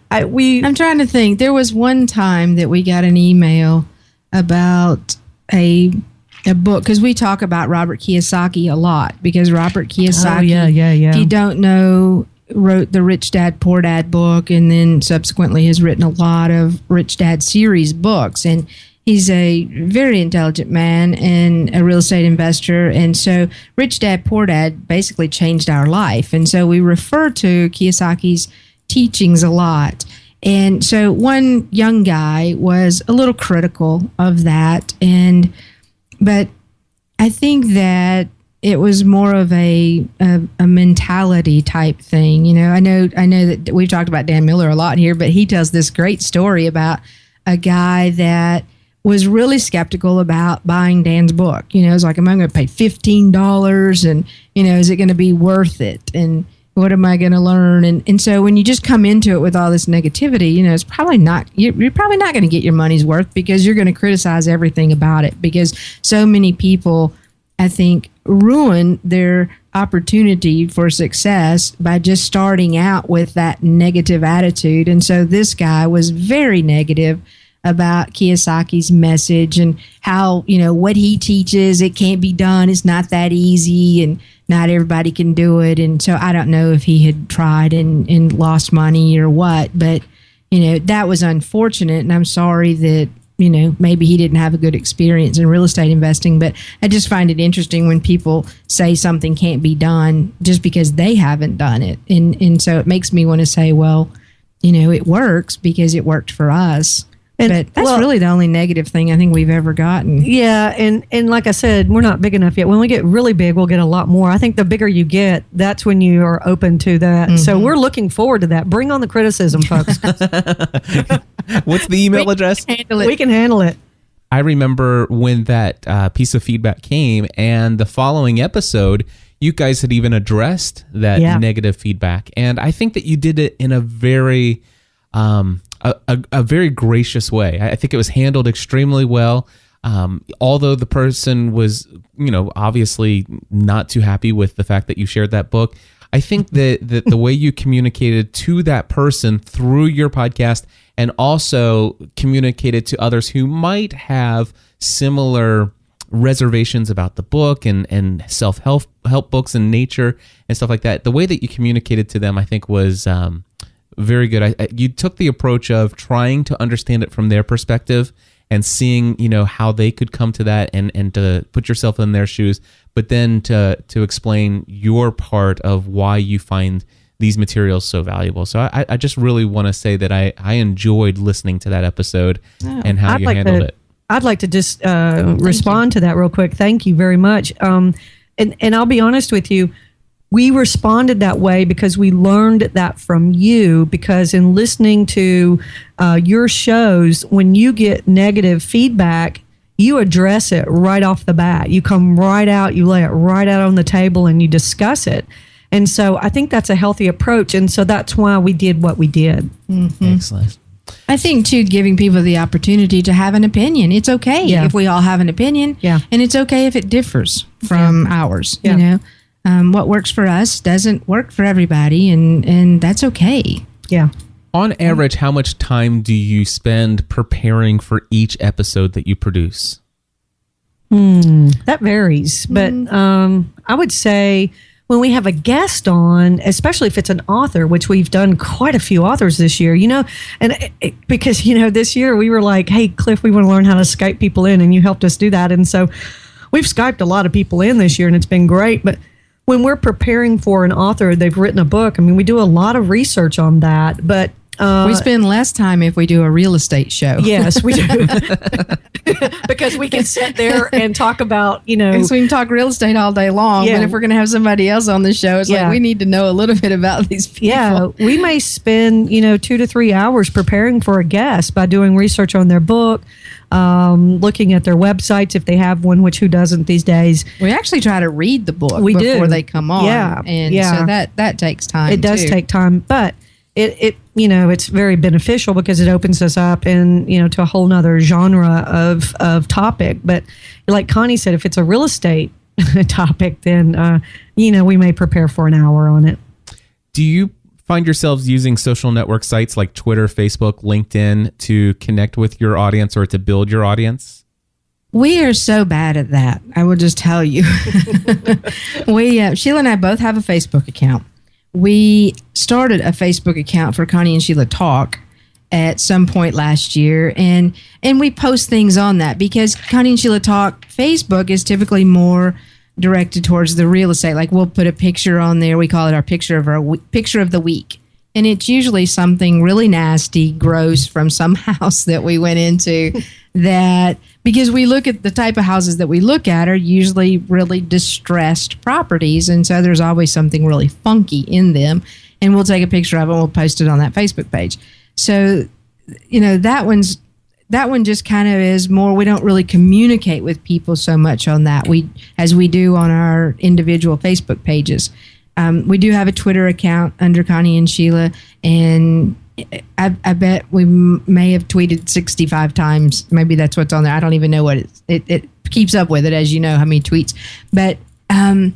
I'm trying to think. There was one time that we got an email about a book, because we talk about Robert Kiyosaki a lot, because Robert Kiyosaki, if you don't know, wrote the Rich Dad, Poor Dad book, and then subsequently has written a lot of Rich Dad series books. And he's a very intelligent man and a real estate investor. And so Rich Dad, Poor Dad basically changed our life. And so we refer to Kiyosaki's teachings a lot. And so one young guy was a little critical of that, but I think that it was more of a mentality type thing. I know that we've talked about Dan Miller a lot here, but he tells this great story about a guy that was really skeptical about buying Dan's book. It's like, am I going to pay $15? And, is it going to be worth it? And what am I going to learn? And so when you just come into it with all this negativity, it's probably not, you're probably not going to get your money's worth, because you're going to criticize everything about it, because so many people, I think, ruin their opportunity for success by just starting out with that negative attitude. And so this guy was very negative about Kiyosaki's message and how, what he teaches, it can't be done. It's not that easy, and not everybody can do it. And so I don't know if he had tried and lost money or what, but, that was unfortunate. And I'm sorry that, maybe he didn't have a good experience in real estate investing. But I just find it interesting when people say something can't be done just because they haven't done it. And so it makes me want to say, well, it works because it worked for us. But that's really the only negative thing I think we've ever gotten. Yeah, and like I said, we're not big enough yet. When we get really big, we'll get a lot more. I think the bigger you get, that's when you are open to that. Mm-hmm. So we're looking forward to that. Bring on the criticism, folks. What's the email address? We can handle it. I remember when that piece of feedback came, and the following episode, you guys had even addressed that negative feedback. And I think that you did it in a very a very gracious way. I think it was handled extremely well. Although the person was, obviously not too happy with the fact that you shared that book, I think that the way you communicated to that person through your podcast and also communicated to others who might have similar reservations about the book and self-help books and nature and stuff like that, the way that you communicated to them, I think was very good. You took the approach of trying to understand it from their perspective and seeing, how they could come to that and to put yourself in their shoes, but then to explain your part of why you find these materials so valuable. So I just really want to say that I enjoyed listening to that episode and how you handled it. I'd like to just respond to that real quick. Thank you very much. And I'll be honest with you, we responded that way because we learned that from you, because in listening to your shows, when you get negative feedback, you address it right off the bat. You come right out, you lay it right out on the table, and you discuss it. And so I think that's a healthy approach. And so that's why we did what we did. Mm-hmm. Excellent. I think, too, giving people the opportunity to have an opinion. It's okay if we all have an opinion. Yeah. And it's okay if it differs from ours. Yeah. What works for us doesn't work for everybody, and that's okay. Yeah. On average, how much time do you spend preparing for each episode that you produce? That varies. But I would say when we have a guest on, especially if it's an author, which we've done quite a few authors this year, and because, this year we were like, hey, Cliff, we want to learn how to Skype people in, and you helped us do that. And so we've Skyped a lot of people in this year, and it's been great. But when we're preparing for an author, they've written a book, we do a lot of research on that. But we spend less time if we do a real estate show. Yes, we do. Because we can sit there and talk about, Because we can talk real estate all day long. Yeah. But if we're going to have somebody else on the show, it's like we need to know a little bit about these people. Yeah, we may spend, 2 to 3 hours preparing for a guest by doing research on their book, looking at their websites if they have one, which who doesn't these days. We actually try to read the book before they come on. Yeah, and so that takes time. It does take time, but it's very beneficial because it opens us up and to a whole nother genre of topic. But like Connie said, if it's a real estate topic, then we may prepare for an hour on it. Do you find yourselves using social network sites like Twitter, Facebook, LinkedIn to connect with your audience or to build your audience? We are so bad at that. I will just tell you. Sheila and I both have a Facebook account. We started a Facebook account for Connie and Sheila Talk at some point last year, and we post things on that because Connie and Sheila Talk Facebook is typically more directed towards the real estate. Like we'll put a picture on there. We call it our picture of the week, and it's usually something really nasty, gross from some house that we went into. That because we look at the type of houses that we look at are usually really distressed properties, and so there's always something really funky in them, and we'll take a picture of it and we'll post it on that Facebook page. So that one just kind of is more, we don't really communicate with people so much on that as we do on our individual Facebook pages. We do have a Twitter account under Connie and Sheila, and I bet we may have tweeted 65 times. Maybe that's what's on there. I don't even know what it keeps up with it, as you know, how many tweets. But I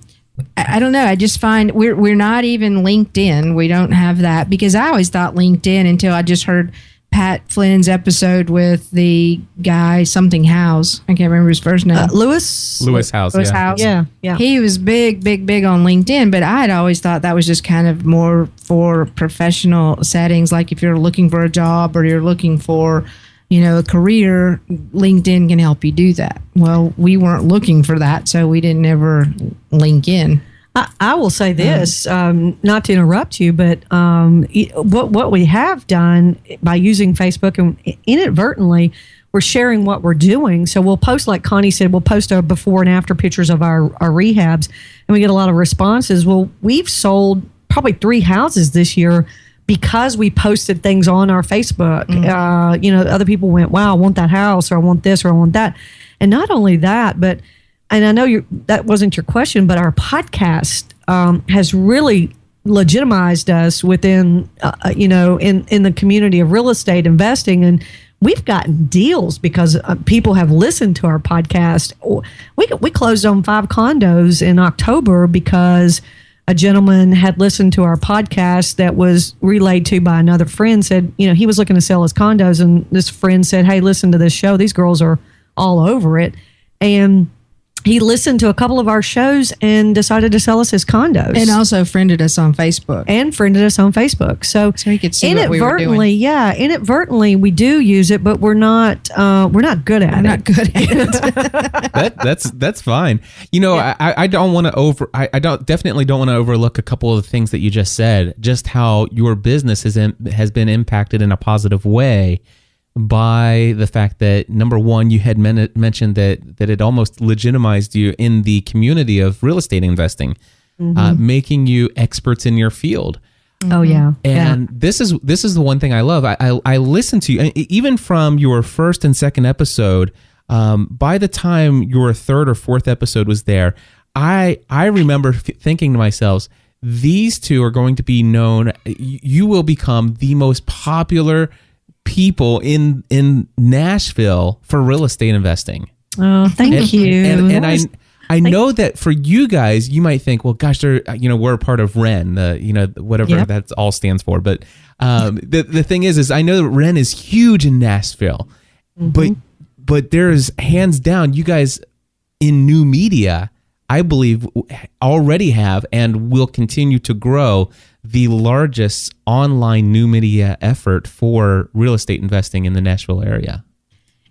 don't know. I just find we're not even LinkedIn. We don't have that because I always thought LinkedIn until I just heard Pat Flynn's episode with the guy something House. I can't remember his first name. Lewis House. House. Yeah. He was big on LinkedIn, but I had always thought that was just kind of more for professional settings. Like if you're looking for a job or you're looking for, a career, LinkedIn can help you do that. Well, we weren't looking for that, so we didn't ever link in. I will say this, not to interrupt you, but what we have done by using Facebook and inadvertently, we're sharing what we're doing. So we'll post, like Connie said, we'll post our before and after pictures of our rehabs, and we get a lot of responses. Well, we've sold probably 3 houses this year because we posted things on our Facebook. Other people went, wow, I want that house, or I want this, or I want that. And not only that, but and I know that wasn't your question, but our podcast has really legitimized us within, in the community of real estate investing. And we've gotten deals because people have listened to our podcast. We closed on 5 condos in October because a gentleman had listened to our podcast that was relayed to by another friend, said, he was looking to sell his condos. And this friend said, hey, listen to this show. These girls are all over it. And he listened to a couple of our shows and decided to sell us his condos. And also friended us on Facebook. So he could see what we were doing. Inadvertently, we do use it, but we're not good at it. That's fine. I definitely don't want to overlook a couple of the things that you just said. Just how your business has been impacted in a positive way by the fact that, number one, you had mentioned that it almost legitimized you in the community of real estate investing, making you experts in your field. Oh yeah, and this is the one thing I love. I listen to you, even from your first and second episode. By the time your third or fourth episode was there, I remember thinking to myself, these two are going to be known. You will become the most popular people in Nashville for real estate investing. Oh, thank you. And I know that for you guys, you might think, well, gosh, we're a part of REN, whatever that all stands for. But the thing is I know that REN is huge in Nashville, but there's hands down, you guys in new media, I believe, already have and will continue to grow the largest online new media effort for real estate investing in the Nashville area.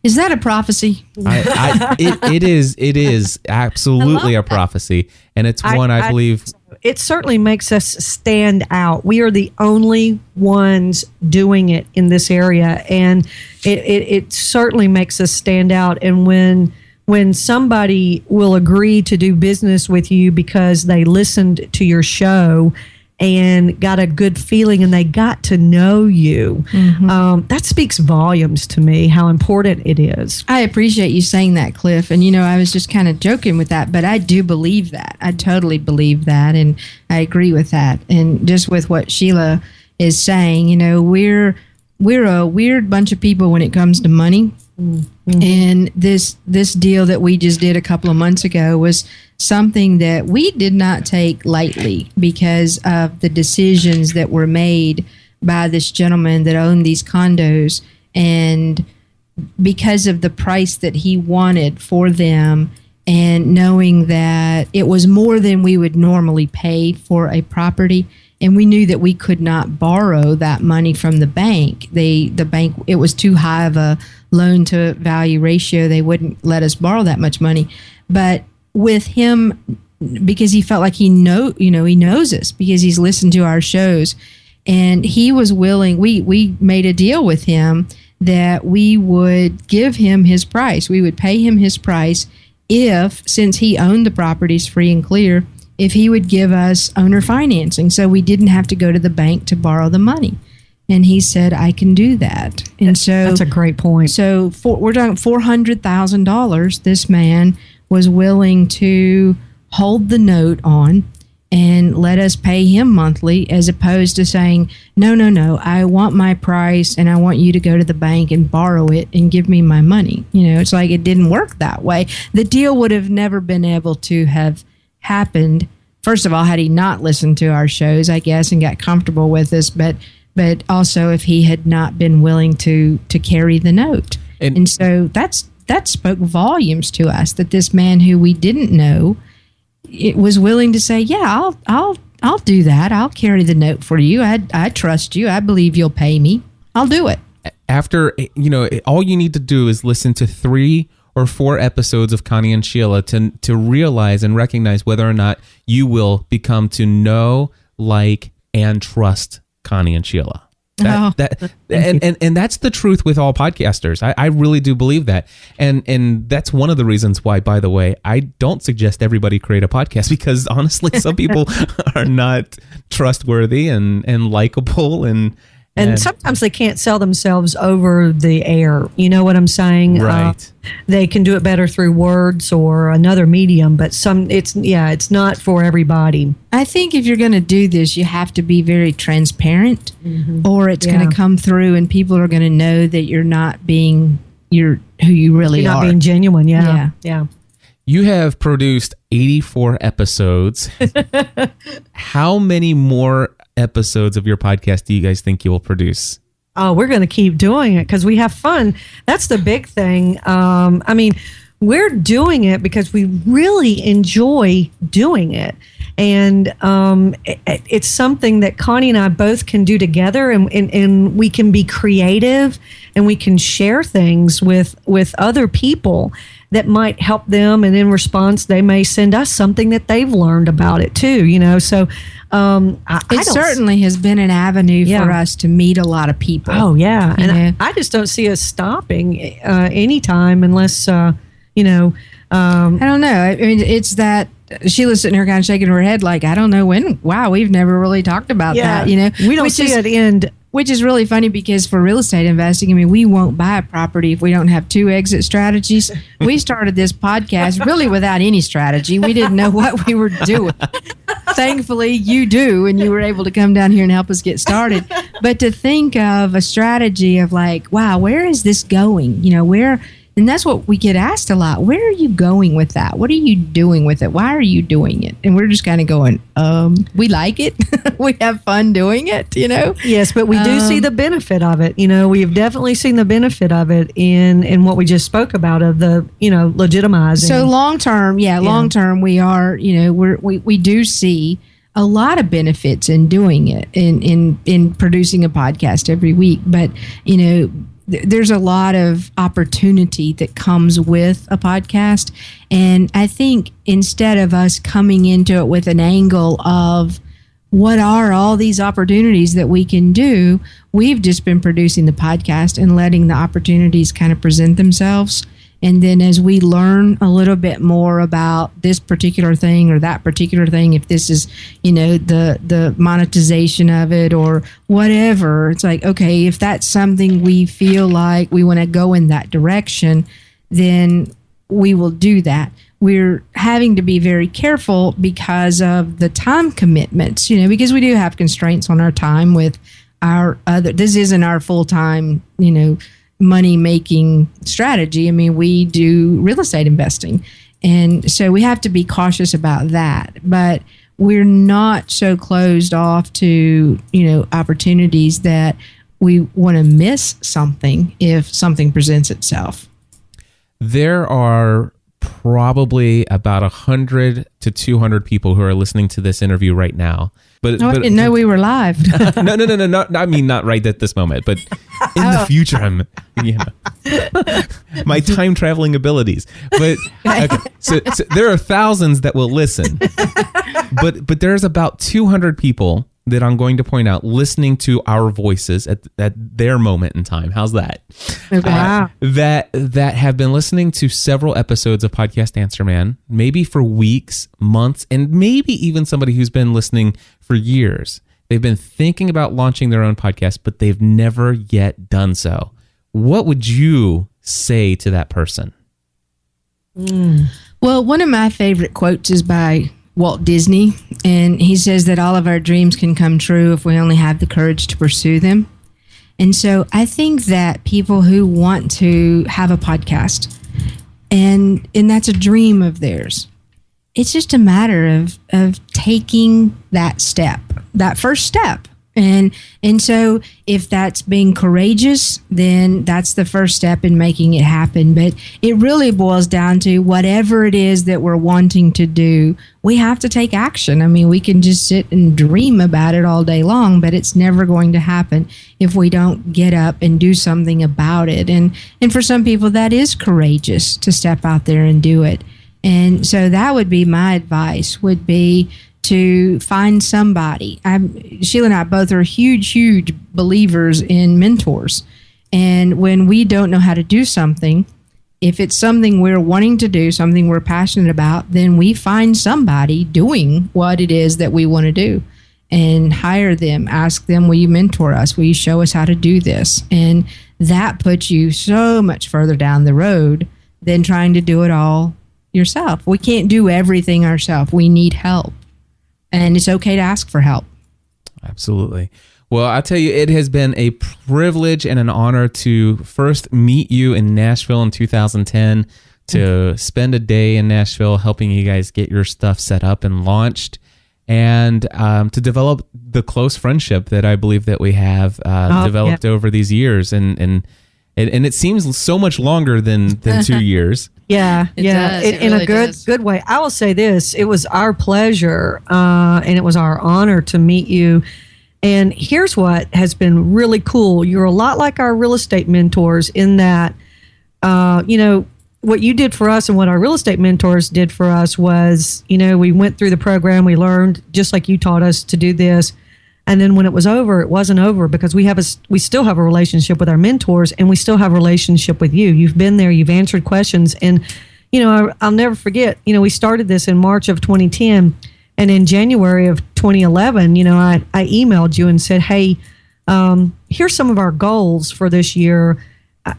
Is that a prophecy? It is absolutely a prophecy, and it's one I believe. It certainly makes us stand out. We are the only ones doing it in this area, and it certainly makes us stand out. And when somebody will agree to do business with you because they listened to your show and got a good feeling and they got to know you, that speaks volumes to me, how important it is. I appreciate you saying that, Cliff. And, I was just kind of joking with that, but I do believe that. I totally believe that. And I agree with that. And just with what Sheila is saying, we're a weird bunch of people when it comes to money. And this deal that we just did a couple of months ago was something that we did not take lightly because of the decisions that were made by this gentleman that owned these condos, and because of the price that he wanted for them, and knowing that it was more than we would normally pay for a property. And we knew that we could not borrow that money from the bank. The bank, it was too high of a loan to value ratio. They wouldn't let us borrow that much money. But with him, because he felt like he knows us because he's listened to our shows, and he was willing. We made a deal with him that we would give him his price. We would pay him his price since he owned the properties free and clear, if he would give us owner financing, so we didn't have to go to the bank to borrow the money. And he said, I can do that. And so that's a great point. So we're talking $400,000. This man was willing to hold the note on and let us pay him monthly, as opposed to saying, no, I want my price and I want you to go to the bank and borrow it and give me my money. It's like it didn't work that way. The deal would have never been able to have happened, first of all, had he not listened to our shows, I guess, and got comfortable with us, but also if he had not been willing to carry the note. And so that spoke volumes to us, that this man who we didn't know, it was willing to say, yeah, I'll do that. I'll carry the note for you. I trust you. I believe you'll pay me. I'll do it. After, all you need to do is listen to 3 or 4 episodes of Connie and Sheila to realize and recognize whether or not you will become to know, like, and trust Connie and Sheila. And that's the truth with all podcasters. I really do believe that. And that's one of the reasons why, by the way, I don't suggest everybody create a podcast, because honestly, some people are not trustworthy and likable, and And sometimes they can't sell themselves over the air. You know what I'm saying? Right. They can do it better through words or another medium, but it's not for everybody. I think if you're going to do this, you have to be very transparent, or it's going to come through and people are going to know that you're not being who you really You're are. not being genuine. Yeah. You have produced 84 episodes. How many more episodes of your podcast do you guys think you will produce? Oh, we're going to keep doing it because we have fun. That's the big thing. We're doing it because we really enjoy doing it. And it's something that Connie and I both can do together, and we can be creative and we can share things with other people that might help them. And in response, they may send us something that they've learned about it too, So it certainly has been an avenue for us to meet a lot of people. Oh, yeah. And I just don't see us stopping anytime unless, I don't know. I mean, it's that Sheila's sitting here kind of shaking her head like, I don't know when. Wow, we've never really talked about that, We don't see it end. Which is really funny because for real estate investing, I mean, we won't buy a property if we don't have 2 exit strategies. We started this podcast really without any strategy. We didn't know what we were doing. Thankfully, you do, and you were able to come down here and help us get started. But to think of a strategy of like, wow, where is this going? And that's what we get asked a lot. Where are you going with that? What are you doing with it? Why are you doing it? And we're just kind of going, we like it. We have fun doing it, Yes, but we do see the benefit of it. We've definitely seen the benefit of it in what we just spoke about of the, legitimizing. So long term, we are, we do see a lot of benefits in doing it, in producing a podcast every week. But, there's a lot of opportunity that comes with a podcast. And I think instead of us coming into it with an angle of what are all these opportunities that we can do, we've just been producing the podcast and letting the opportunities kind of present themselves. And then as we learn a little bit more about this particular thing or that particular thing, if this is, the monetization of it or whatever, it's like, okay, if that's something we feel like we want to go in that direction, then we will do that. We're having to be very careful because of the time commitments, because we do have constraints on our time with this isn't our full-time, money-making strategy. I mean, we do real estate investing. And so we have to be cautious about that. But we're not so closed off to, opportunities that we want to miss something if something presents itself. There are probably about 100 to 200 people who are listening to this interview right now. But I didn't know we were live. No. I mean, not right at this moment, but in the future, my time traveling abilities. But okay, so there are thousands that will listen, but there's about 200 people that I'm going to point out listening to our voices at their moment in time. How's that? Okay. Wow. That have been listening to several episodes of Podcast Answer Man, maybe for weeks, months, and maybe even somebody who's been listening for years. They've been thinking about launching their own podcast, but they've never yet done so. What would you say to that person? Well, one of my favorite quotes is by Walt Disney, and he says that all of our dreams can come true if we only have the courage to pursue them. And so I think that people who want to have a podcast, and that's a dream of theirs, it's just a matter of taking that step, that first step. And so if that's being courageous, then that's the first step in making it happen. But it really boils down to whatever it is that we're wanting to do, we have to take action. I mean, we can just sit and dream about it all day long, but it's never going to happen if we don't get up and do something about it. And for some people, that is courageous to step out there and do it. And so that would be my advice, would be to find somebody. Sheila and I both are huge believers in mentors. And when we don't know how to do something, if it's something we're wanting to do, something we're passionate about, then we find somebody doing what it is that we want to do. and hire them. Ask them, will you mentor us? Will you show us how to do this? And that puts you so much further down the road than trying to do it all yourself. We can't do everything ourselves. We need help. And it's okay to ask for help. Absolutely. Well, I'll tell you, it has been a privilege and an honor to first meet you in Nashville in 2010, to spend a day in Nashville helping you guys get your stuff set up and launched, and to develop the close friendship that I believe that we have developed over these years. And it seems so much longer than 2 years. Yeah, It yeah, does. It in really a good way. I will say this: it was our pleasure, and it was our honor to meet you. And here's what has been really cool: you're a lot like our real estate mentors in that, what you did for us and what our real estate mentors did for us was, we went through the program, we learned just like you taught us to do this. And then when it was over, it wasn't over, because we still have a relationship with our mentors, and we still have a relationship with you. You've been there, you've answered questions. And, I'll never forget, we started this in March of 2010. And in January of 2011, I emailed you and said, hey, here's some of our goals for this year.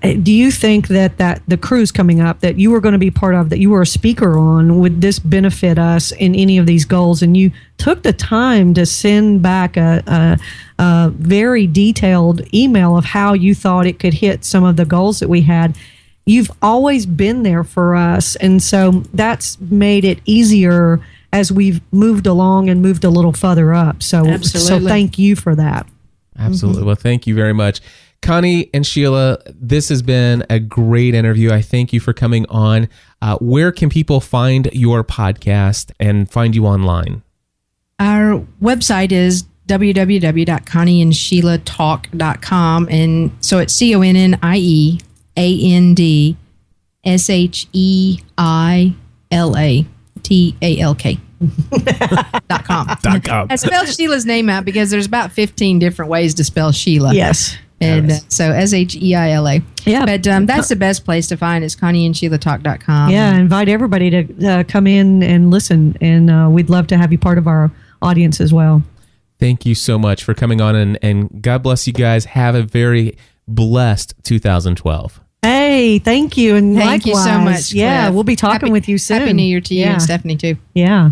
Do you think that the cruise coming up that you were going to be part of, that you were a speaker on, would this benefit us in any of these goals? And you took the time to send back a very detailed email of how you thought it could hit some of the goals that we had. You've always been there for us. And so that's made it easier as we've moved along and moved a little further up. So thank you for that. Absolutely. Well, thank you very much. Connie and Sheila, this has been a great interview. I thank you for coming on. Where can people find your podcast and find you online? Our website is www.connieandsheilatalk.com. And so it's ConnieandSheilaTalk.com. I spelled Sheila's name out because there's about 15 different ways to spell Sheila. Yes. And so SHEILA. Yeah. But that's the best place to find is ConnieandSheilaTalk.com. Yeah, invite everybody to come in and listen. And we'd love to have you part of our audience as well. Thank you so much for coming on, and God bless you guys. Have a very blessed 2012. Hey, thank you. And thank likewise. You so much. Yeah, we'll be talking with you soon. Happy New Year to you and Stephanie too. Yeah.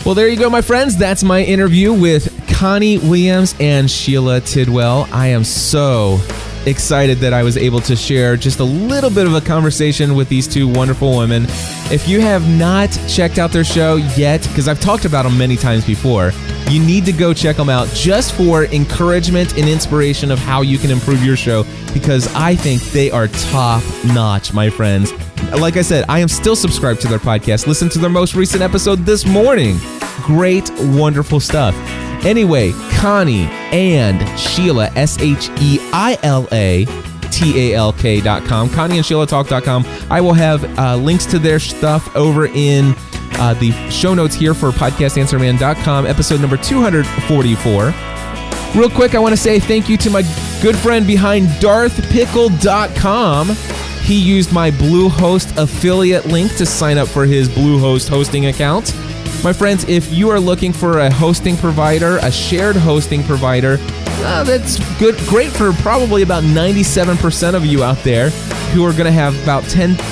Well, there you go, my friends. That's my interview with Connie Williams and Sheila Tidwell. I am so excited that I was able to share just a little bit of a conversation with these two wonderful women. If you have not checked out their show yet, because I've talked about them many times before, you need to go check them out just for encouragement and inspiration of how you can improve your show, because I think they are top notch, my friends. Like I said, I am still subscribed to their podcast. Listen to their most recent episode this morning. Great, wonderful stuff. Anyway, Connie and Sheila, SHEILATALK.com, ConnieandSheilaTalk.com. I will have links to their stuff over in the show notes here for podcastanswerman.com, episode number 244. Real quick, I want to say thank you to my good friend behind DarthPickle.com. He used my Bluehost affiliate link to sign up for his Bluehost hosting account. My friends, if you are looking for a hosting provider, a shared hosting provider, that's great for probably about 97% of you out there who are going to have about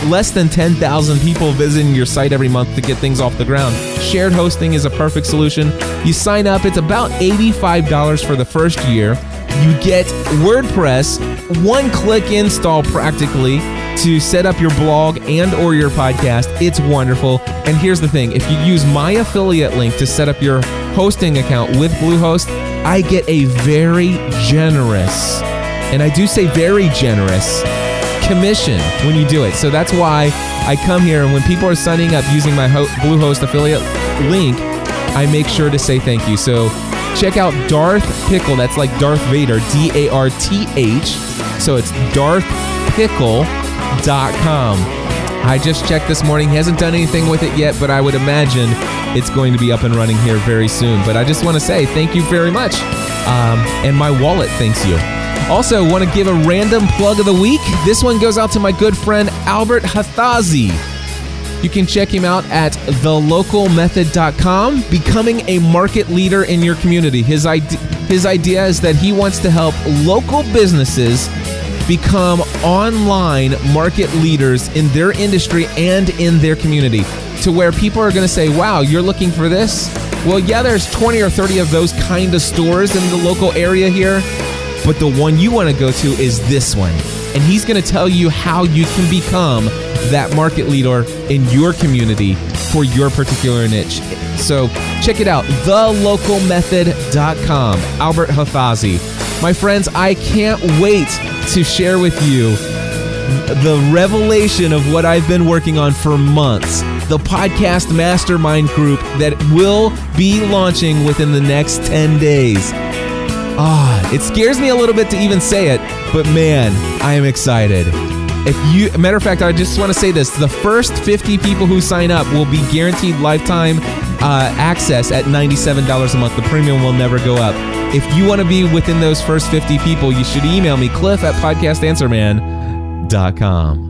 less than 10,000 people visiting your site every month to get things off the ground. Shared hosting is a perfect solution. You sign up, it's about $85 for the first year. You get WordPress, one-click install practically, to set up your blog and or your podcast. It's wonderful. And here's the thing. If you use my affiliate link to set up your hosting account with Bluehost, I get a very generous, and I do say very generous, commission when you do it. So that's why I come here, and when people are signing up using my Bluehost affiliate link, I make sure to say thank you. So check out Darth Pickle. That's like Darth Vader, DARTH. So it's DarthPickle.com. I just checked this morning. He hasn't done anything with it yet, but I would imagine it's going to be up and running here very soon. But I just want to say thank you very much. And my wallet thanks you. Also, want to give a random plug of the week. This one goes out to my good friend Albert Hathazi. You can check him out at thelocalmethod.com, becoming a market leader in your community. His idea is that he wants to help local businesses become online market leaders in their industry and in their community, to where people are going to say, wow, you're looking for this? Well, yeah, there's 20 or 30 of those kind of stores in the local area here, but the one you want to go to is this one. And he's going to tell you how you can become that market leader in your community for your particular niche. So check it out, thelocalmethod.com. Albert Hafazi. My friends, I can't wait to share with you the revelation of what I've been working on for months. The podcast mastermind group that will be launching within the next 10 days. It scares me a little bit to even say it, but man, I am excited. Matter of fact, I just want to say this. The first 50 people who sign up will be guaranteed lifetime access at $97 a month. The premium will never go up. If you want to be within those first 50 people, you should email me, cliff@podcastanswerman.com.